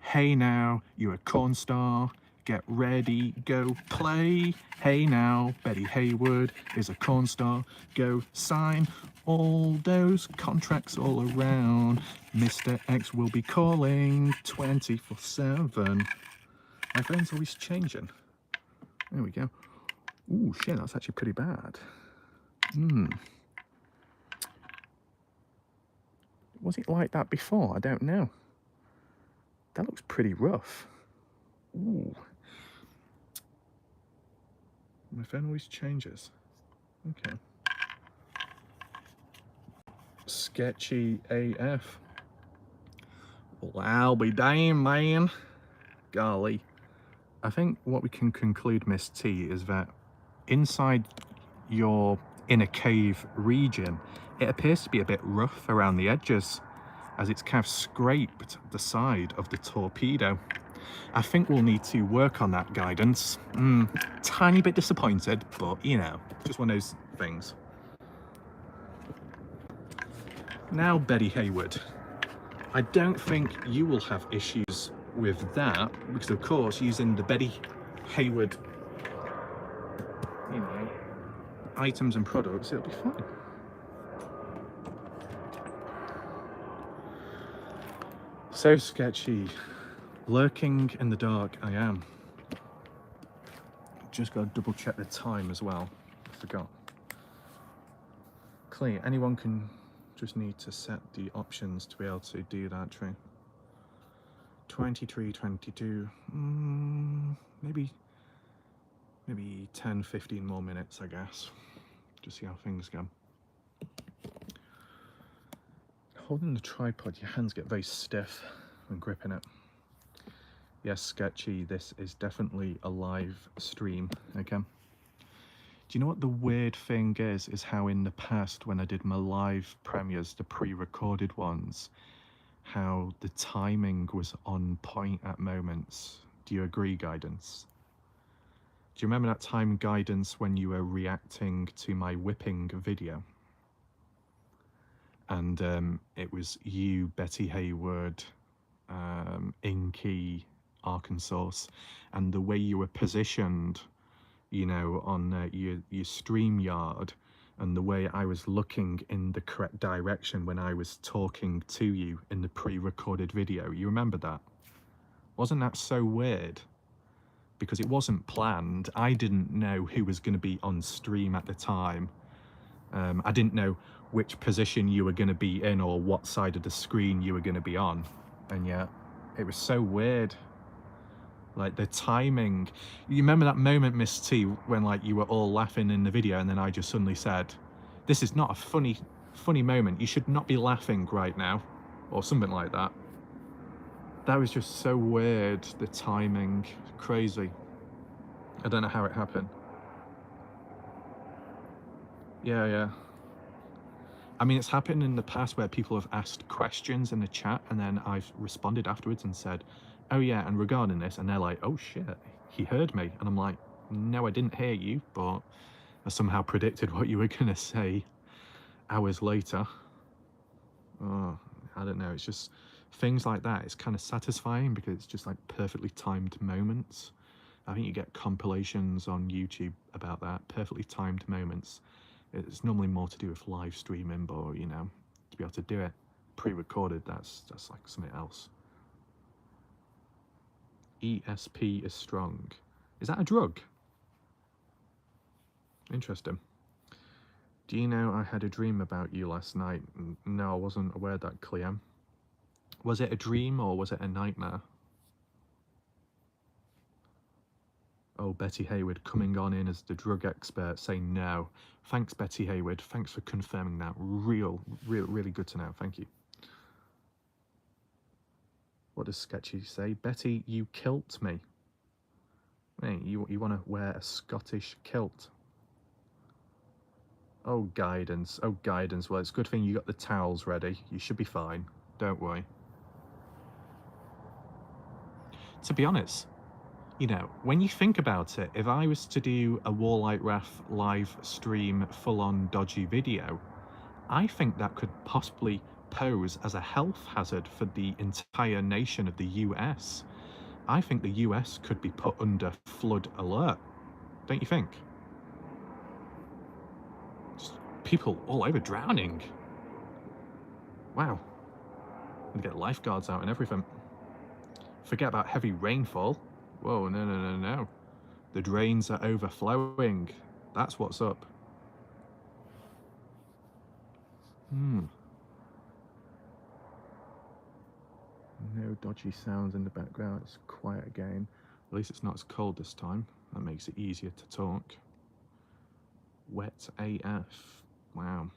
hey now, you're a corn star. Get ready, go play. Hey now, Betty Hayward is a corn star. Go sign all those contracts all around. Mr. X will be calling 24/7. My phone's always changing. There we go. Ooh, shit, that's actually pretty bad. Was it like that before? I don't know. That looks pretty rough. Ooh. My phone always changes. Okay. Sketchy AF. Well, I'll be damned, man. Golly. I think what we can conclude, Miss T, is that inside your inner cave region, it appears to be a bit rough around the edges, as it's kind of scraped the side of the torpedo. I think we'll need to work on that, guidance. Tiny bit disappointed, but you know, just one of those things. Now, Betty Hayward, I don't think you will have issues with that, because of course, using the Betty Hayward, you know, items and products, it'll be fine. So sketchy. Lurking in the dark, I am. Just got to double check the time as well. I forgot. Clear. Anyone can just need to set the options to be able to do that, True. 23, 22. Maybe 10, 15 more minutes, I guess. Just see how things go. Holding the tripod, your hands get very stiff when gripping it. Yes, Sketchy, this is definitely a live stream, okay? Do you know what the weird thing is how in the past when I did my live premieres, the pre-recorded ones, how the timing was on point at moments? Do you agree, Guidance? Do you remember that time, Guidance, when you were reacting to my whipping video? And it was you, Betty Hayward, Inky, Arkansas, and the way you were positioned, you know, on your StreamYard, and the way I was looking in the correct direction when I was talking to you in the pre-recorded video. You remember that? Wasn't that so weird? Because it wasn't planned. I didn't know who was going to be on stream at the time. I didn't know which position you were going to be in or what side of the screen you were going to be on. And yet, it was so weird. Like the timing. You remember that moment, Miss T, when like you were all laughing in the video and then I just suddenly said, this is not a funny moment. You should not be laughing right now. Or something like that. That was just so weird, the timing. Crazy. I don't know how it happened. Yeah. I mean, it's happened in the past where people have asked questions in the chat and then I've responded afterwards and said, oh yeah, and regarding this, and they're like, oh shit, he heard me. And I'm like, no, I didn't hear you, but I somehow predicted what you were gonna say hours later. Oh, I don't know, it's just things like that. It's kind of satisfying because it's just like perfectly timed moments. I think you get compilations on YouTube about that, perfectly timed moments. It's normally more to do with live streaming, but you know, to be able to do it pre-recorded, that's like something else. ESP is strong. Is that a drug? Interesting. Do you know I had a dream about you last night? No, I wasn't aware that, Clem. Was it a dream or was it a nightmare? Oh, Betty Hayward coming on in as the drug expert saying no. Thanks, Betty Hayward. Thanks for confirming that. Really good to know. Thank you. What does Sketchy say? Betty, you kilt me. Hey, you want to wear a Scottish kilt? Oh, Guidance. Oh, Guidance. Well, it's a good thing you got the towels ready. You should be fine. Don't worry. To be honest, you know, when you think about it, if I was to do a Warlight Ref live stream full-on dodgy video, I think that could possibly pose as a health hazard for the entire nation of the US. I think the US could be put under flood alert. Don't you think? Just people all over drowning. Wow. And get lifeguards out and everything. Forget about heavy rainfall. Whoa, no. The drains are overflowing. That's what's up. No dodgy sounds in the background. It's quiet again. At least it's not as cold this time. That makes it easier to talk. Wet AF. Wow.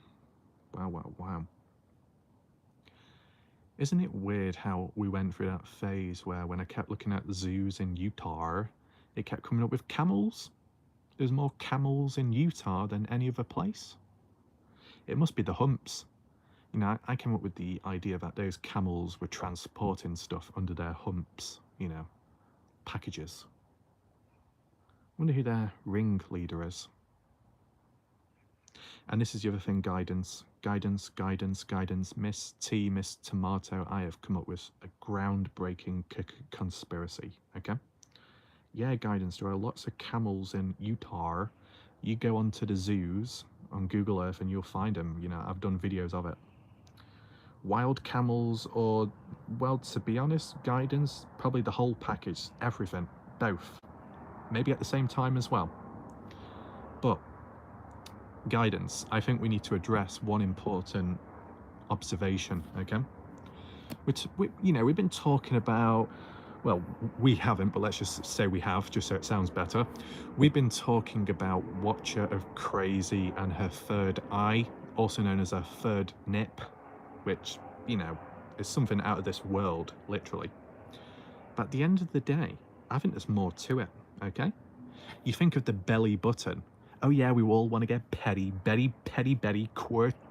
Isn't it weird how we went through that phase where when I kept looking at zoos in Utah, it kept coming up with camels? There's more camels in Utah than any other place. It must be the humps. You know, I came up with the idea that those camels were transporting stuff under their humps, you know, packages. Wonder who their ringleader is. And this is the other thing, Guidance, Miss T, Miss Tomato. I have come up with a groundbreaking conspiracy, okay? Yeah, Guidance, there are lots of camels in Utah. You go onto the zoos on Google Earth and you'll find them. You know, I've done videos of it. wild camels, or, well, to be honest, guidance, probably the whole package, everything, both. Maybe at the same time as well. But guidance, I think we need to address one important observation, okay? Which, we've been talking about, well, we haven't, but let's just say we have, just so it sounds better. We've been talking about Watcher of Crazy and her third eye, also known as her third nip, which, is something out of this world, literally. But at the end of the day, I think there's more to it, okay? You think of the belly button. Oh yeah, we all want to get petty,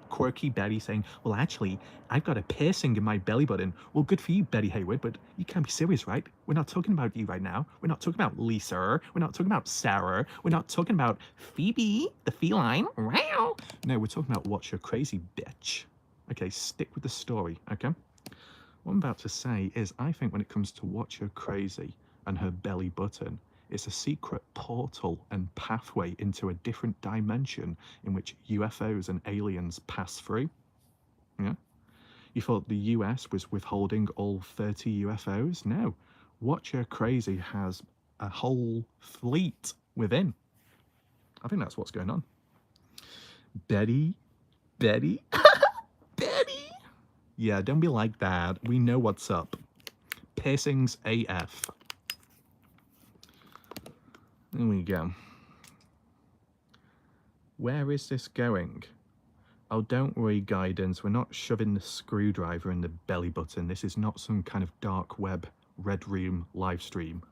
quirky Betty saying, well, actually, I've got a piercing in my belly button. Well, good for you, Betty Hayward, but you can't be serious, right? We're not talking about you right now. We're not talking about Lisa. We're not talking about Sarah. We're not talking about Phoebe, the feline. Wow. No, we're talking about Watch Your Crazy, bitch. Okay, stick with the story, okay? What I'm about to say is, I think when it comes to Watch Your Crazy and her belly button, it's a secret portal and pathway into a different dimension in which UFOs and aliens pass through. Yeah? You thought the US was withholding all 30 UFOs? No. Watch Your Crazy has a whole fleet within. I think that's what's going on. Betty? Betty? Betty? Yeah, don't be like that. We know what's up. Piercings AF. There we go. Where is this going? Oh, don't worry, guidance. We're not shoving the screwdriver in the belly button. This is not some kind of dark web Red Room live stream.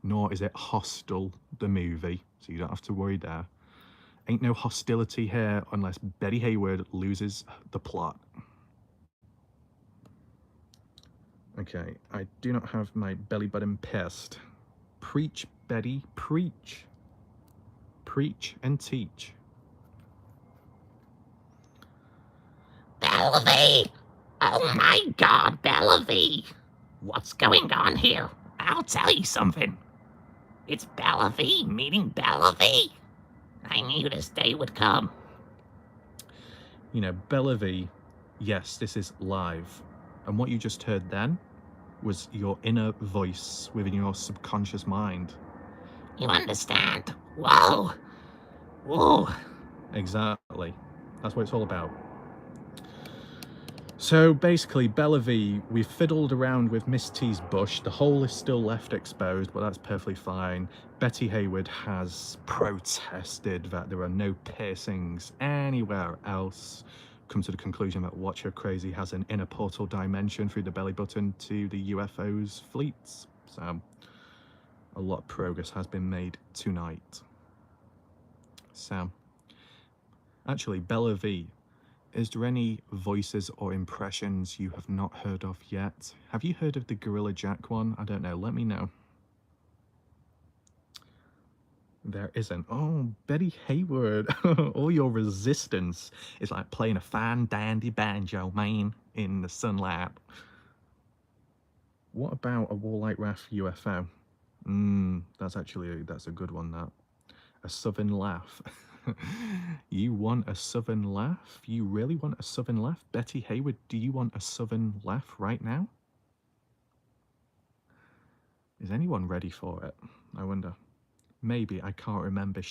Nor is it Hostel, the movie. So you don't have to worry there. Ain't no hostility here unless Betty Hayward loses the plot. Okay, I do not have my belly button pierced. Preach, Betty, preach. Preach and teach. Bellevue! Oh my God, Bellevue! What's going on here? I'll tell you something. It's Bellevue meeting Bellevue. I knew this day would come. Bellevue, yes, this is live. And what you just heard then was your inner voice within your subconscious mind. You understand? Whoa. Whoa. Exactly. That's what it's all about. So basically, Bellevue, we've fiddled around with Miss T's bush. The hole is still left exposed, but that's perfectly fine. Betty Hayward has protested that there are no piercings anywhere else. Come to the conclusion that Watch Your Crazy has an inner portal dimension through the belly button to the UFO's fleets. So a lot of progress has been made tonight. So actually, Bellevue, is there any voices or impressions you have not heard of yet? Have you heard of the Gorilla Jack one? I don't know. Let me know. There isn't. Oh, Betty Hayward. All your resistance is like playing a fine dandy banjo, man, in the sunlight. What about a Warlight Wrath UFO? That's a good one, that. A southern laugh. You want a southern laugh? You really want a southern laugh? Betty Hayward, do you want a southern laugh right now? Is anyone ready for it? I wonder. Maybe, I can't remember.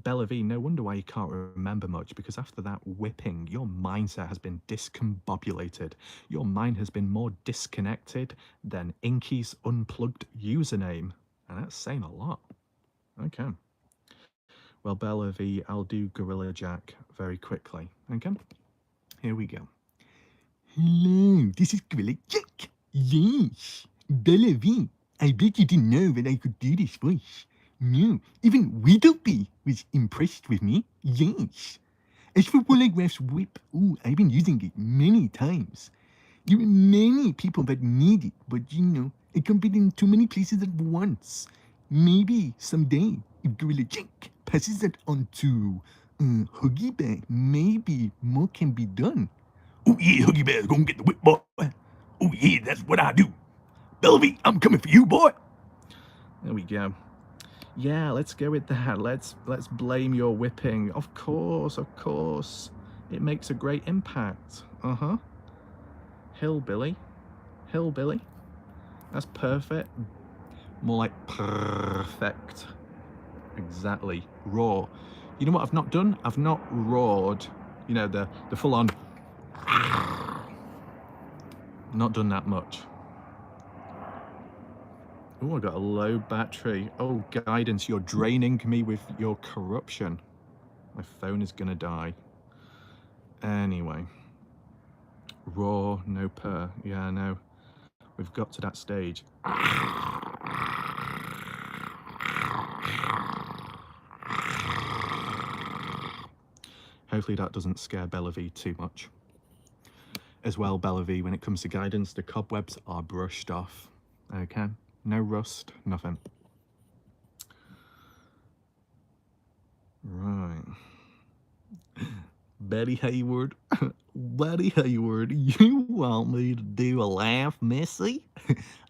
Bellevue, no wonder why you can't remember much, because after that whipping, your mindset has been discombobulated. Your mind has been more disconnected than Inky's unplugged username. And that's saying a lot. Okay. Well, Bellevue, I'll do Gorilla Jack very quickly. Okay? Here we go. Hello, this is Gorilla Jack. Yes, Bellevue. I bet you didn't know that I could do this voice. No, even Whittleby was impressed with me. Yes. As for Warlight Wrath's whip, I've been using it many times. There are many people that need it, but it can be in too many places at once. Maybe someday, if Gorilla Jack passes that on to Huggy Bear, maybe more can be done. Oh yeah, Huggy Bear's gonna get the whip, boy. Oh yeah, that's what I do. Bellevue, I'm coming for you, boy. There we go. Yeah, let's go with that. Let's blame your whipping. Of course. It makes a great impact. Hillbilly. Hillbilly. That's perfect. More like perfect. Exactly. Raw. You know what I've not done? I've not roared. You know, the full on. Not done that much. Oh, I got a low battery. Oh, guidance, you're draining me with your corruption. My phone is gonna die. Anyway. Raw, no purr. Yeah, no. We've got to that stage. Hopefully that doesn't scare Bella V too much. As well, Bella V, when it comes to guidance, the cobwebs are brushed off. Okay? No rust, nothing. Right. Betty Hayward. Betty Hayward, you want me to do a laugh, Missy?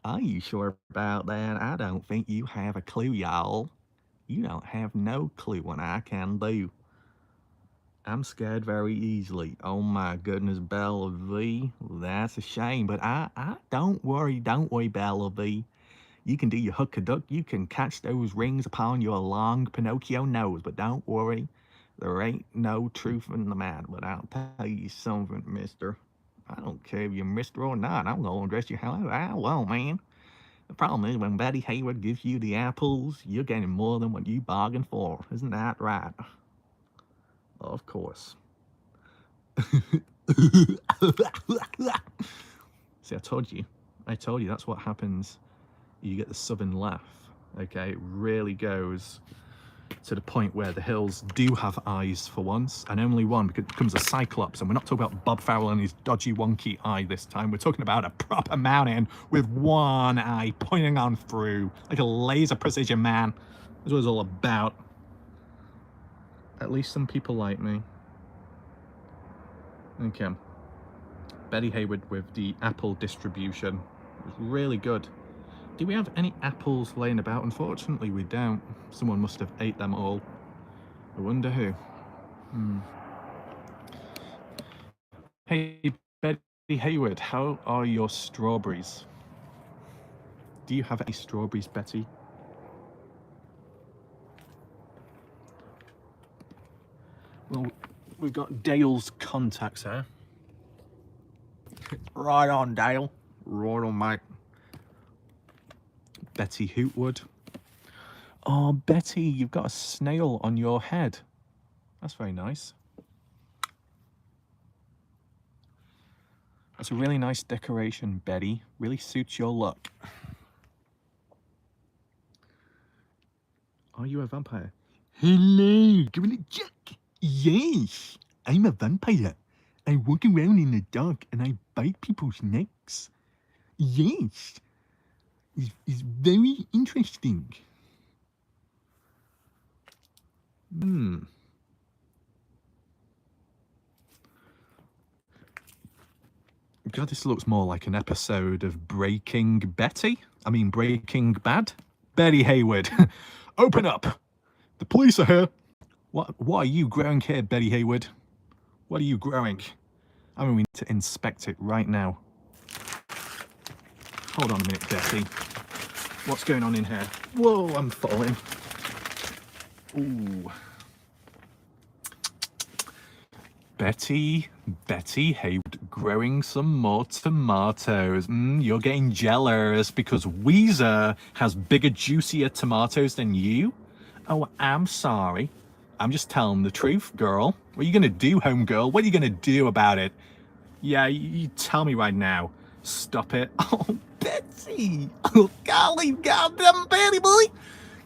Are you sure about that? I don't think you have a clue, y'all. You don't have no clue what I can do. I'm scared very easily. Oh my goodness, Bella V. That's a shame, but I don't worry, Bella V. You can do your hook-a-duck. You can catch those rings upon your long Pinocchio nose, but don't worry. There ain't no truth in the matter, but I'll tell you something, mister. I don't care if you're mister or not. I'm going to dress you however I want, man. The problem is when Betty Hayward gives you the apples, you're getting more than what you bargained for. Isn't that right? Of course. See, I told you. That's what happens. You get the southern laugh. Okay, it really goes to the point where the hills do have eyes for once, and only one, because it becomes a cyclops. And we're not talking about Bob Farrell and his dodgy wonky eye this time. We're talking about a proper mountain with one eye pointing on through, like a laser precision, man. That's what it's all about. At least some people like me. Okay. Betty Hayward with the apple distribution. It was really good. Do we have any apples laying about? Unfortunately, we don't. Someone must have ate them all. I wonder who. Hey, Betty Hayward, how are your strawberries? Do you have any strawberries, Betty? Well, we've got Dale's contacts here. Right on, Dale. Right on, mate. Betty Hootwood. Oh, Betty, you've got a snail on your head. That's very nice. That's a really nice decoration, Betty. Really suits your look. Are you a vampire? Hello, give it a check. Yes, I'm a vampire. I walk around in the dark and I bite people's necks. Yes, it's very interesting. God, this looks more like an episode of Breaking Bad. Betty Hayward, open up. The police are here. What are you growing here, Betty Hayward? What are you growing? I mean, we need to inspect it right now. Hold on a minute, Betty. What's going on in here? Whoa, I'm falling. Ooh. Betty Hayward growing some more tomatoes. You're getting jealous because Weezer has bigger, juicier tomatoes than you? Oh, I'm sorry. I'm just telling the truth, girl. What are you gonna do, homegirl? What are you gonna do about it? Yeah, you tell me right now. Stop it. Oh, Betsy. Oh, golly, goddamn Betty boy.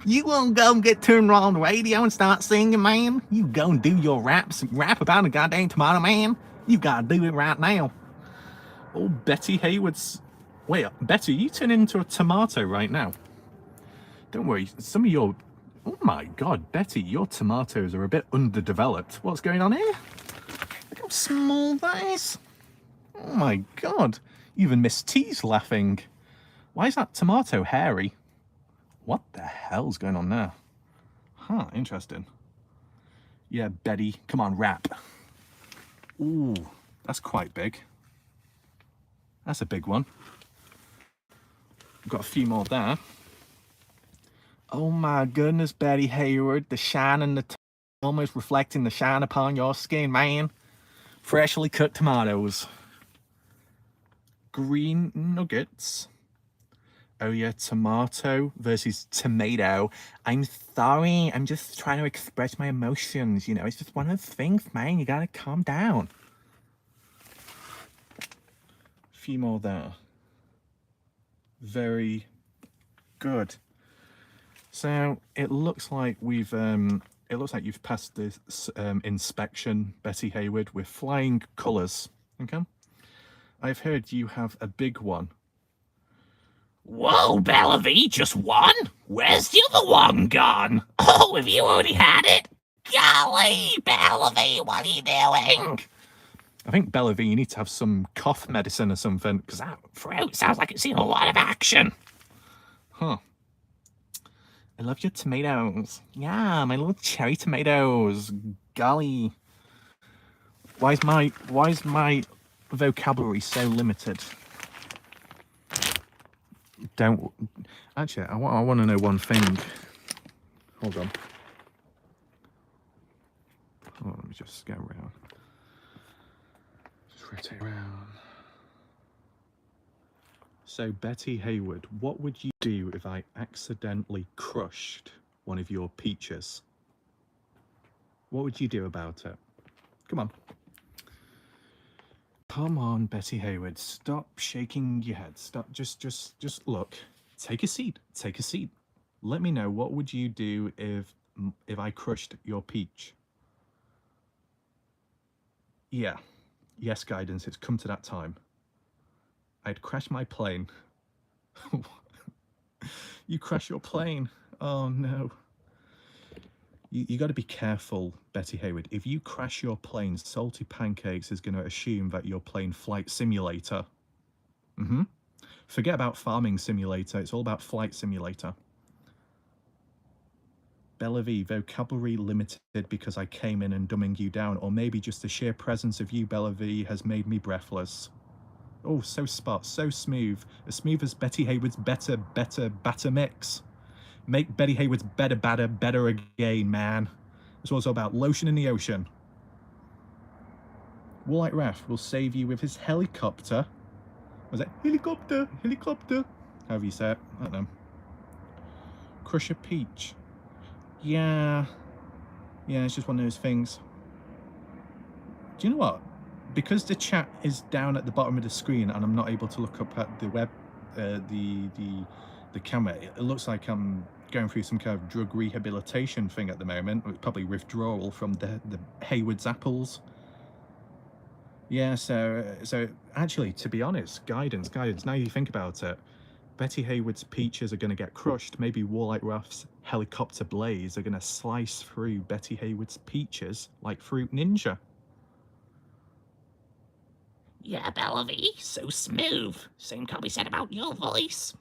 You won't go and get turned on the radio and start singing, man? You go and do your rap about a goddamn tomato, man? You gotta do it right now. Oh, Betty Hayward's... Wait, Betty, you turn into a tomato right now. Don't worry, some of your... Oh my God, Betty, your tomatoes are a bit underdeveloped. What's going on here? Look how small that is. Oh my God, even Miss T's laughing. Why is that tomato hairy? What the hell's going on there? Huh, interesting. Yeah, Betty, come on, rap. Ooh, that's quite big. That's a big one. Got a few more there. Oh my goodness, Betty Hayward, the shine and the almost reflecting the shine upon your skin, man. Freshly cut tomatoes. Green nuggets. Oh yeah, tomato versus tomato. I'm sorry, I'm just trying to express my emotions, you know, it's just one of those things, man, you gotta calm down. A few more there. Very good. So it looks like we've you've passed this inspection, Betty Hayward, with flying colours. Okay. I've heard you have a big one. Whoa, Bellavy, just one? Where's the other one gone? Oh, have you already had it? Golly, Bellavy, what are you doing? I think Bellavy, you need to have some cough medicine or something, because that Throat sounds like it's seen a lot of action. Huh. I love your tomatoes. Yeah, my little cherry tomatoes. Golly. Why is my vocabulary so limited? Don't actually. I want to know one thing. Hold on. Oh, let me just go around. Just rotate around. So Betty Hayward, what would you do if I accidentally crushed one of your peaches? What would you do about it? Come on. Come on, Betty Hayward. Stop shaking your head. Stop. Just look. Take a seat. Take a seat. Let me know, what would you do if I crushed your peach? Yeah. Yes, guidance. It's come to that time. I'd crash my plane. You crash your plane. Oh no. You got to be careful, Betty Hayward. If you crash your plane, Salty Pancakes is going to assume that you're playing Flight Simulator. Forget about Farming Simulator. It's all about Flight Simulator. Bellavy, vocabulary limited because I came in and dumbing you down, or maybe just the sheer presence of you, Bellavy, has made me breathless. Oh, so spot, so smooth. As smooth as Betty Hayward's better batter mix. Make Betty Hayward's better again, man. It's also about lotion in the ocean. Warlike Raph will save you with his helicopter. Was it helicopter? Helicopter? However you say it. I don't know. Crusher Peach. Yeah. Yeah, it's just one of those things. Do you know what? Because the chat is down at the bottom of the screen and I'm not able to look up at the web, the camera, it looks like I'm going through some kind of drug rehabilitation thing at the moment. It's probably withdrawal from the Hayward's apples. Yeah, so actually, to be honest, guidance, now you think about it, Betty Hayward's peaches are going to get crushed. Maybe Warlike Raph's helicopter blades are going to slice through Betty Hayward's peaches like Fruit Ninja. Yeah, Bellavy, so smooth. Same can't be said about your voice.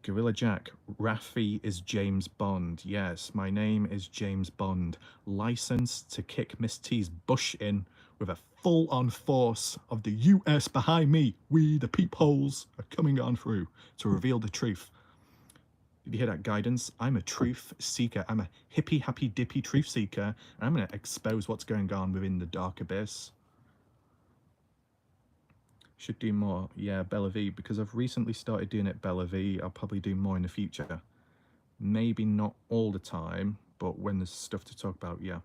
Gorilla Jack, Raffi is James Bond. Yes, my name is James Bond. Licensed to kick Miss T's bush in with a full-on force of the US behind me. We, the peepholes, are coming on through to reveal the truth. Did you hear that, guidance? I'm a truth seeker. I'm a hippie, happy, dippy truth seeker. And I'm going to expose what's going on within the dark abyss. Should do more. Yeah, Bellavy, because I've recently started doing it Bellavy. I'll probably do more in the future. Maybe not all the time, but when there's stuff to talk about, yeah.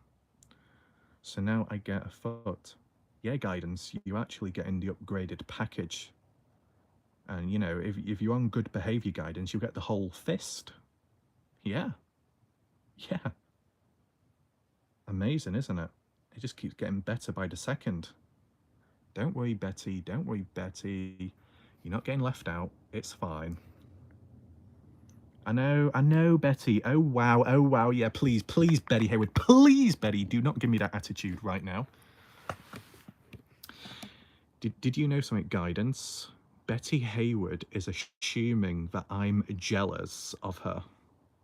So now I get a foot. Yeah, guidance, you actually get in the upgraded package. And, you know, if you're on good behavior, guidance, you get the whole fist. Yeah. Yeah. Amazing, isn't it? It just keeps getting better by the second. Don't worry, Betty. Don't worry, Betty. You're not getting left out. It's fine. I know, Betty. Oh, wow. Yeah, please, Betty Hayward. Please, Betty, do not give me that attitude right now. Did you know something, guidance? Betty Hayward is assuming that I'm jealous of her.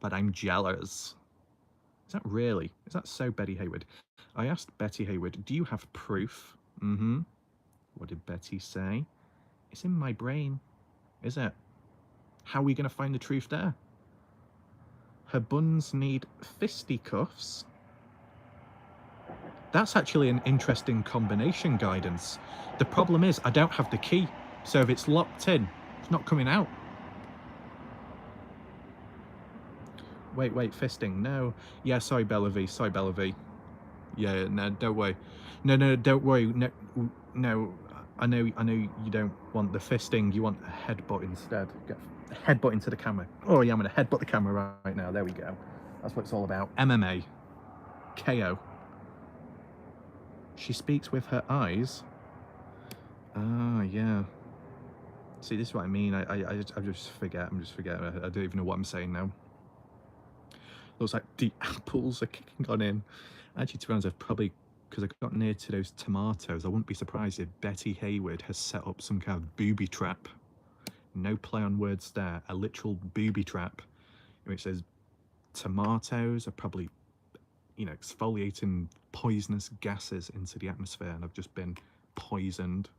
That I'm jealous. Is that so, Betty Hayward? I asked Betty Hayward, do you have proof? What did Betty say? It's in my brain. Is it? How are we going to find the truth there? Her buns need fisticuffs. That's actually an interesting combination, Guidance. The problem is I don't have the key, so if it's locked in, it's not coming out. Wait, fisting. No. Yeah, sorry, Bella V. Sorry, Bella V. Yeah, no, don't worry. No, don't worry. No. I know you don't want the fisting. You want a headbutt instead. Get a headbutt into the camera. Oh yeah, I'm gonna headbutt the camera right now. There we go. That's what it's all about. MMA. KO. She speaks with her eyes. Ah, yeah. See, this is what I mean. I just forget. I'm just forgetting. I don't even know what I'm saying now. Looks like the apples are kicking on in. Actually, to be honest, I've probably, because I got near to those tomatoes, I wouldn't be surprised if Betty Hayward has set up some kind of booby trap. No play on words there. A literal booby trap, in which says tomatoes are probably, exfoliating poisonous gases into the atmosphere, and I've just been poisoned.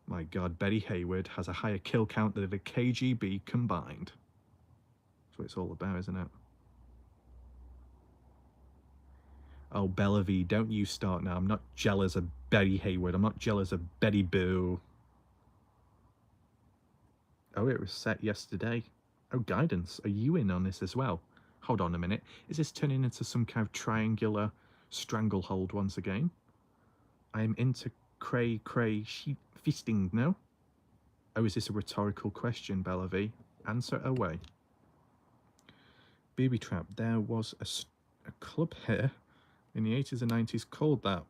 My God, Betty Hayward has a higher kill count than the KGB combined. That's what it's all about, isn't it? Oh, Bella V, don't you start now. I'm not jealous of Betty Hayward. I'm not jealous of Betty Boo. Oh, it was set yesterday. Oh, Guidance, are you in on this as well? Hold on a minute. Is this turning into some kind of triangular stranglehold once again? I am into cray sheep feasting, no? Oh, is this a rhetorical question, Bella V? Answer away. Booby trap. There was a club here in the 80s and 90s called that.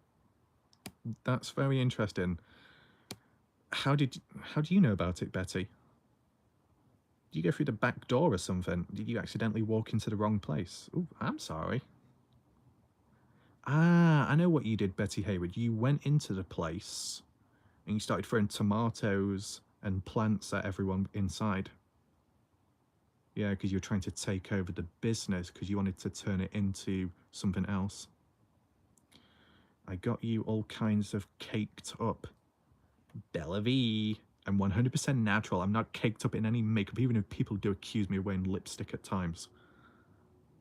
That's very interesting. How do you know about it, Betty? Did you go through the back door or something? Did you accidentally walk into the wrong place? Oh, I'm sorry. Ah, I know what you did, Betty Hayward. You went into the place and you started throwing tomatoes and plants at everyone inside. Yeah, because you're trying to take over the business because you wanted to turn it into something else. I got you all kinds of caked up. Bella V. I'm 100% natural. I'm not caked up in any makeup, even if people do accuse me of wearing lipstick at times.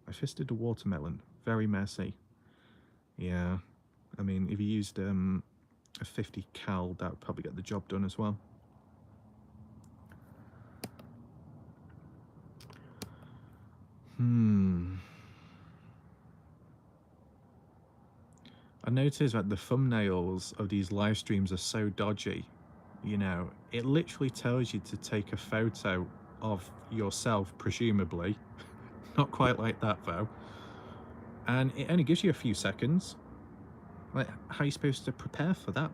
I fisted a watermelon. Very messy. Yeah. I mean, if you used a 50 cal, that would probably get the job done as well. I noticed that the thumbnails of these live streams are so dodgy. It literally tells you to take a photo of yourself, presumably. Not quite like that, though. And it only gives you a few seconds. Like, how are you supposed to prepare for that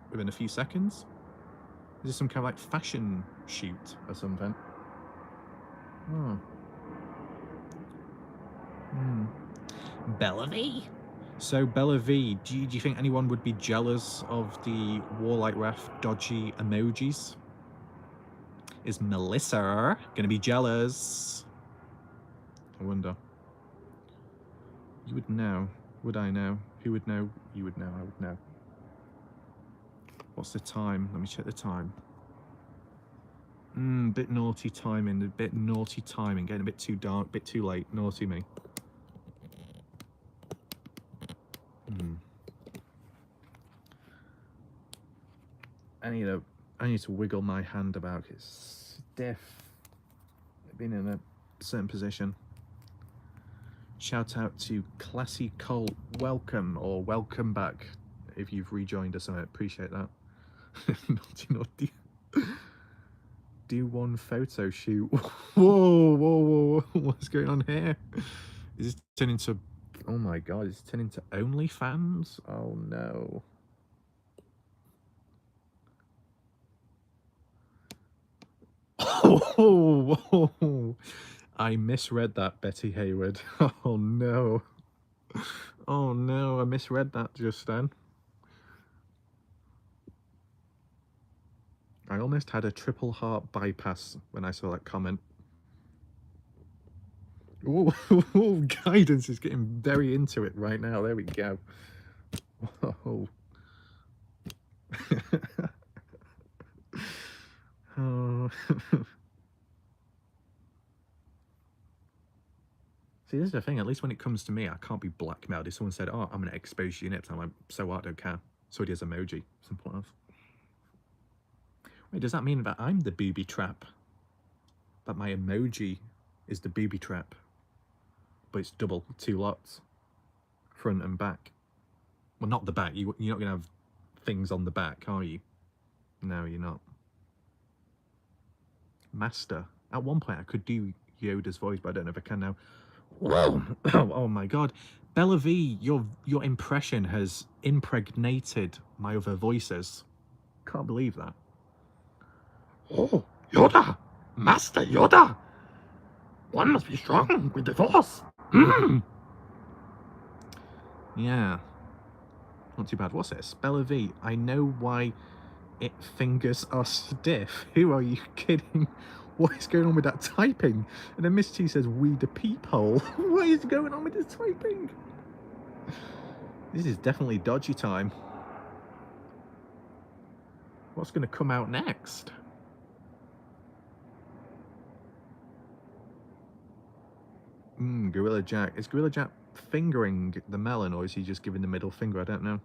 within a few seconds? Is this some kind of like fashion shoot or something? Oh. Bella V? So, Bella V, do you think anyone would be jealous of the Warlight Ref dodgy emojis? Is Melissa gonna be jealous? I wonder. You would know. Would I know? Who would know? You would know. I would know. What's the time? Let me check the time. Bit naughty timing. Getting a bit too dark, bit too late. Naughty me. I need to wiggle my hand about. It's stiff. I've been in a certain position. Shout out to Classy Colt. Welcome or welcome back if you've rejoined us. I appreciate that. Naughty. Do one photo shoot. Whoa. What's going on here? Is this turning to... Oh my God, is it turning to OnlyFans? Oh no. Oh, I misread that, Betty Hayward. Oh no. Oh no, I misread that just then. I almost had a triple heart bypass when I saw that comment. Oh, Guidance is getting very into it right now. There we go. Whoa. Oh. See, this is the thing. At least when it comes to me, I can't be blackmailed. If someone said, "Oh, I'm going to expose your nips," I'm like, "So what? I don't care." So it is emoji. Simple enough. Wait, does that mean that I'm the booby trap? That my emoji is the booby trap? But it's double, 2 lots, front and back. Well, not the back. You're not going to have things on the back, are you? No, you're not. Master. At one point, I could do Yoda's voice, but I don't know if I can now. Whoa! Oh my God, Bella V, your impression has impregnated my other voices. Can't believe that. Oh, Yoda! Master Yoda! One must be strong with the Force. Yeah, not too bad. What's this? Bella V, I know why it fingers are stiff. Who are you kidding? What is going on with that typing? And then Miss T says, "We the peephole." What is going on with this typing? This is definitely dodgy time. What's going to come out next? Gorilla Jack. Is Gorilla Jack fingering the melon, or is he just giving the middle finger? I don't know.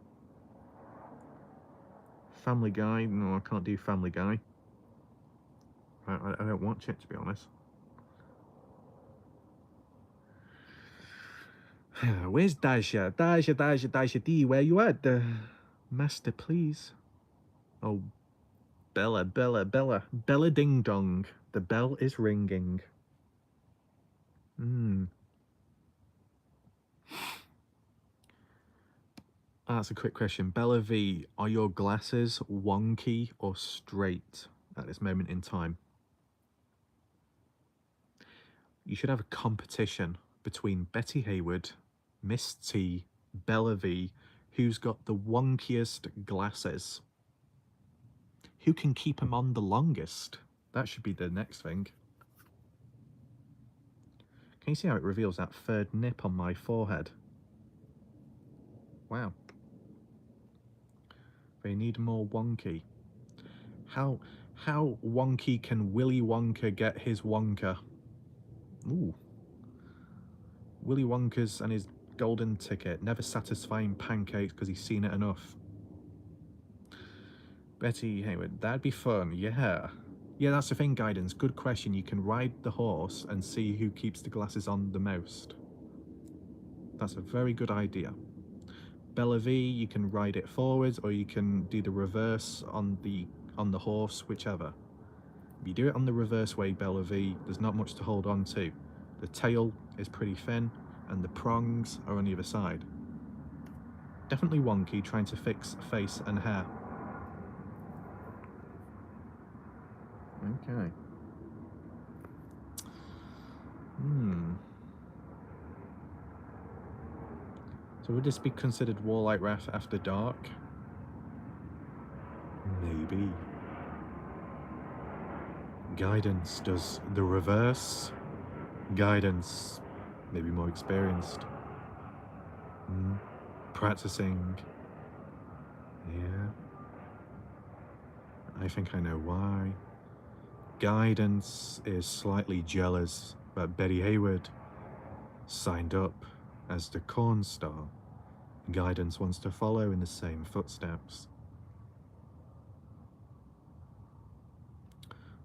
Family Guy. No, I can't do Family Guy. I don't watch it, to be honest. Where's Dasha? Dasha D, where you at? Master, please. Oh, Bella. Bella ding dong. The bell is ringing. That's a quick question. Bella V, are your glasses wonky or straight at this moment in time? You should have a competition between Betty Hayward, Miss T, Bella V, who's got the wonkiest glasses. Who can keep them on the longest? That should be the next thing. Can you see how it reveals that third nip on my forehead? Wow. They need more wonky. How wonky can Willy Wonka get his Wonka? Ooh. Willy Wonka's and his golden ticket, never satisfying pancakes because he's seen it enough. Betty Hayward, that'd be fun, yeah. Yeah, that's the thing, Guidance. Good question. You can ride the horse and see who keeps the glasses on the most. That's a very good idea. Bella V, you can ride it forwards or you can do the reverse on the horse, whichever. If you do it on the reverse way, Bella V, there's not much to hold on to. The tail is pretty thin and the prongs are on the other side. Definitely wonky, trying to fix face and hair. Okay. So would this be considered Warlight Wrath After Dark? Maybe. Guidance does the reverse. Guidance, maybe more experienced. Practicing. Yeah. I think I know why. Guidance is slightly jealous that Betty Hayward signed up as the corn star. Guidance wants to follow in the same footsteps.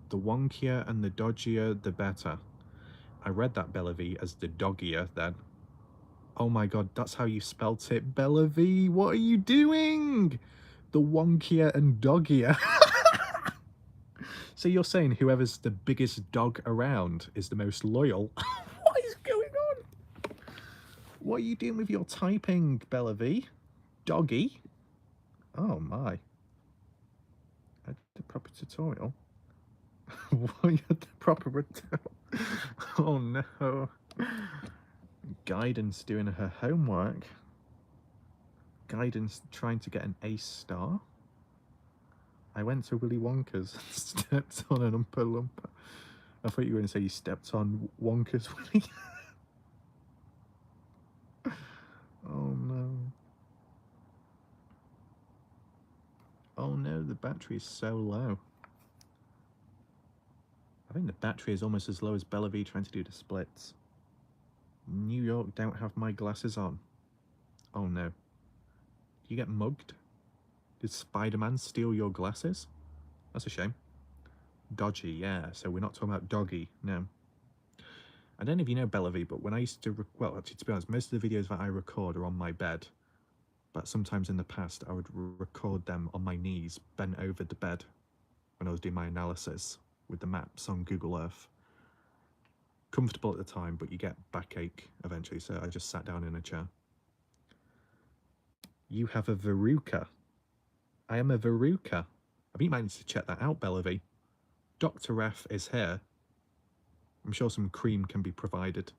The wonkier and the dodgier, the better. I read that, Bella V, as the doggier then. Oh my God, that's how you spelt it, Bella V. What are you doing? The wonkier and doggier. So you're saying whoever's the biggest dog around is the most loyal? What is going on? What are you doing with your typing, Bella V? Doggy? Oh my. I did the proper tutorial. What, you had the proper tutorial? Oh no. Guidance doing her homework. Guidance trying to get an A star. I went to Willy Wonka's and stepped on an Oompa Loompa. I thought you were going to say you stepped on Wonka's Willy. Oh no. Oh the battery is so low? I think the battery is almost as low as Bellevue trying to do the splits. New York don't have my glasses on. Oh no. You get mugged? Did Spider-Man steal your glasses? That's a shame. Dodgy, yeah. So we're not talking about doggy, no. I don't know if you know Bellevue, but when I used to, well, actually, to be honest, most of the videos that I record are on my bed. But sometimes in the past, I would record them on my knees, bent over the bed, when I was doing my analysis with the maps on Google Earth. Comfortable at the time, but you get backache eventually, so I just sat down in a chair. You have a verruca. I am a verruca. I think you might need to check that out, Bellevue. Dr. F is here. I'm sure some cream can be provided.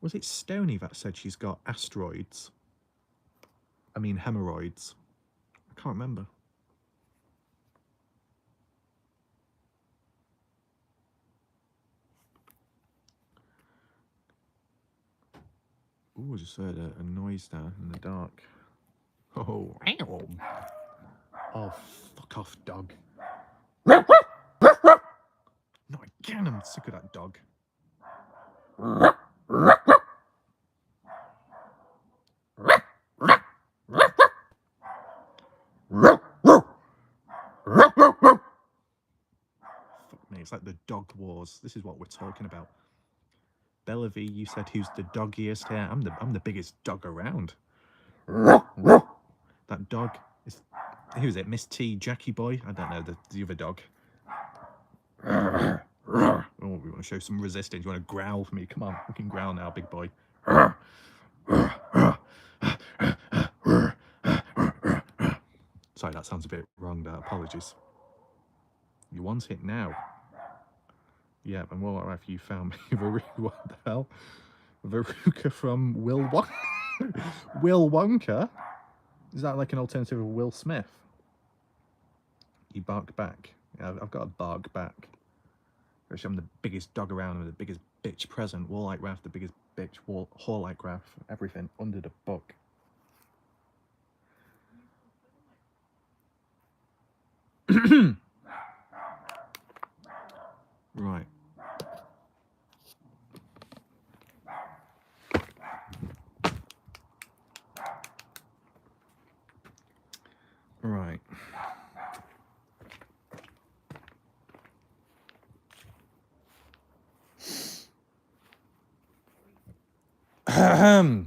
Was it Stoney that said she's got asteroids? I mean hemorrhoids. I can't remember. Ooh, I just heard a noise there in the dark. Oh, oh, fuck off, dog. Not again, I'm sick of that dog. Fuck me, it's like the dog wars. This is what we're talking about. Bellevue, you said who's the doggiest here? I'm the biggest dog around. That dog is, who's it? Miss T, Jackie Boy? I don't know, the other dog. Oh, we want to show some resistance. You want to growl for me? Come on, we can growl now, big boy. Sorry, that sounds a bit wrong there. Apologies. You want it now? Yeah, and what if you found me what the hell? Veruca from Will Wonka? Will Wonka? Is that like an alternative of Will Smith? You bark back. Yeah, I've got to bark back. Actually, I'm the biggest dog around, I'm the biggest bitch present. Warlike Raph, the biggest bitch. Whorlike Raph, everything under the book. Right. Right.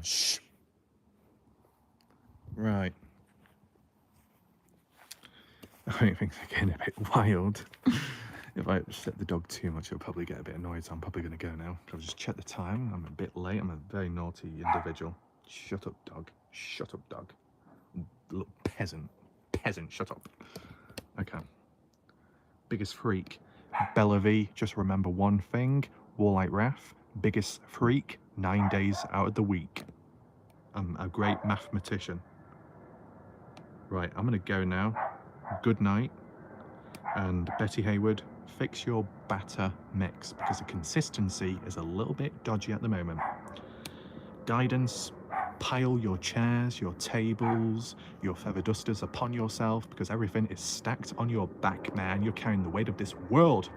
Shh. Right. I think things are getting a bit wild. If I upset the dog too much, it'll probably get a bit annoyed, so I'm probably going to go now. I'll just check the time. I'm a bit late. I'm a very naughty individual. Shut up, dog. Shut up, dog. Little peasant. Peasant, shut up. Okay. Biggest freak. Bellevue, just remember one thing. Warlike Raph, biggest freak, 9 days out of the week. I'm a great mathematician. Right, I'm going to go now. Good night. And Betty Hayward, fix your batter mix because the consistency is a little bit dodgy at the moment. Guidance, pile your chairs, your tables, your feather dusters upon yourself because everything is stacked on your back, man. You're carrying the weight of this world.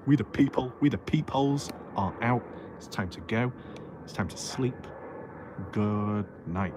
We the people, we the peepholes are out. It's time to go. It's time to sleep. Good night.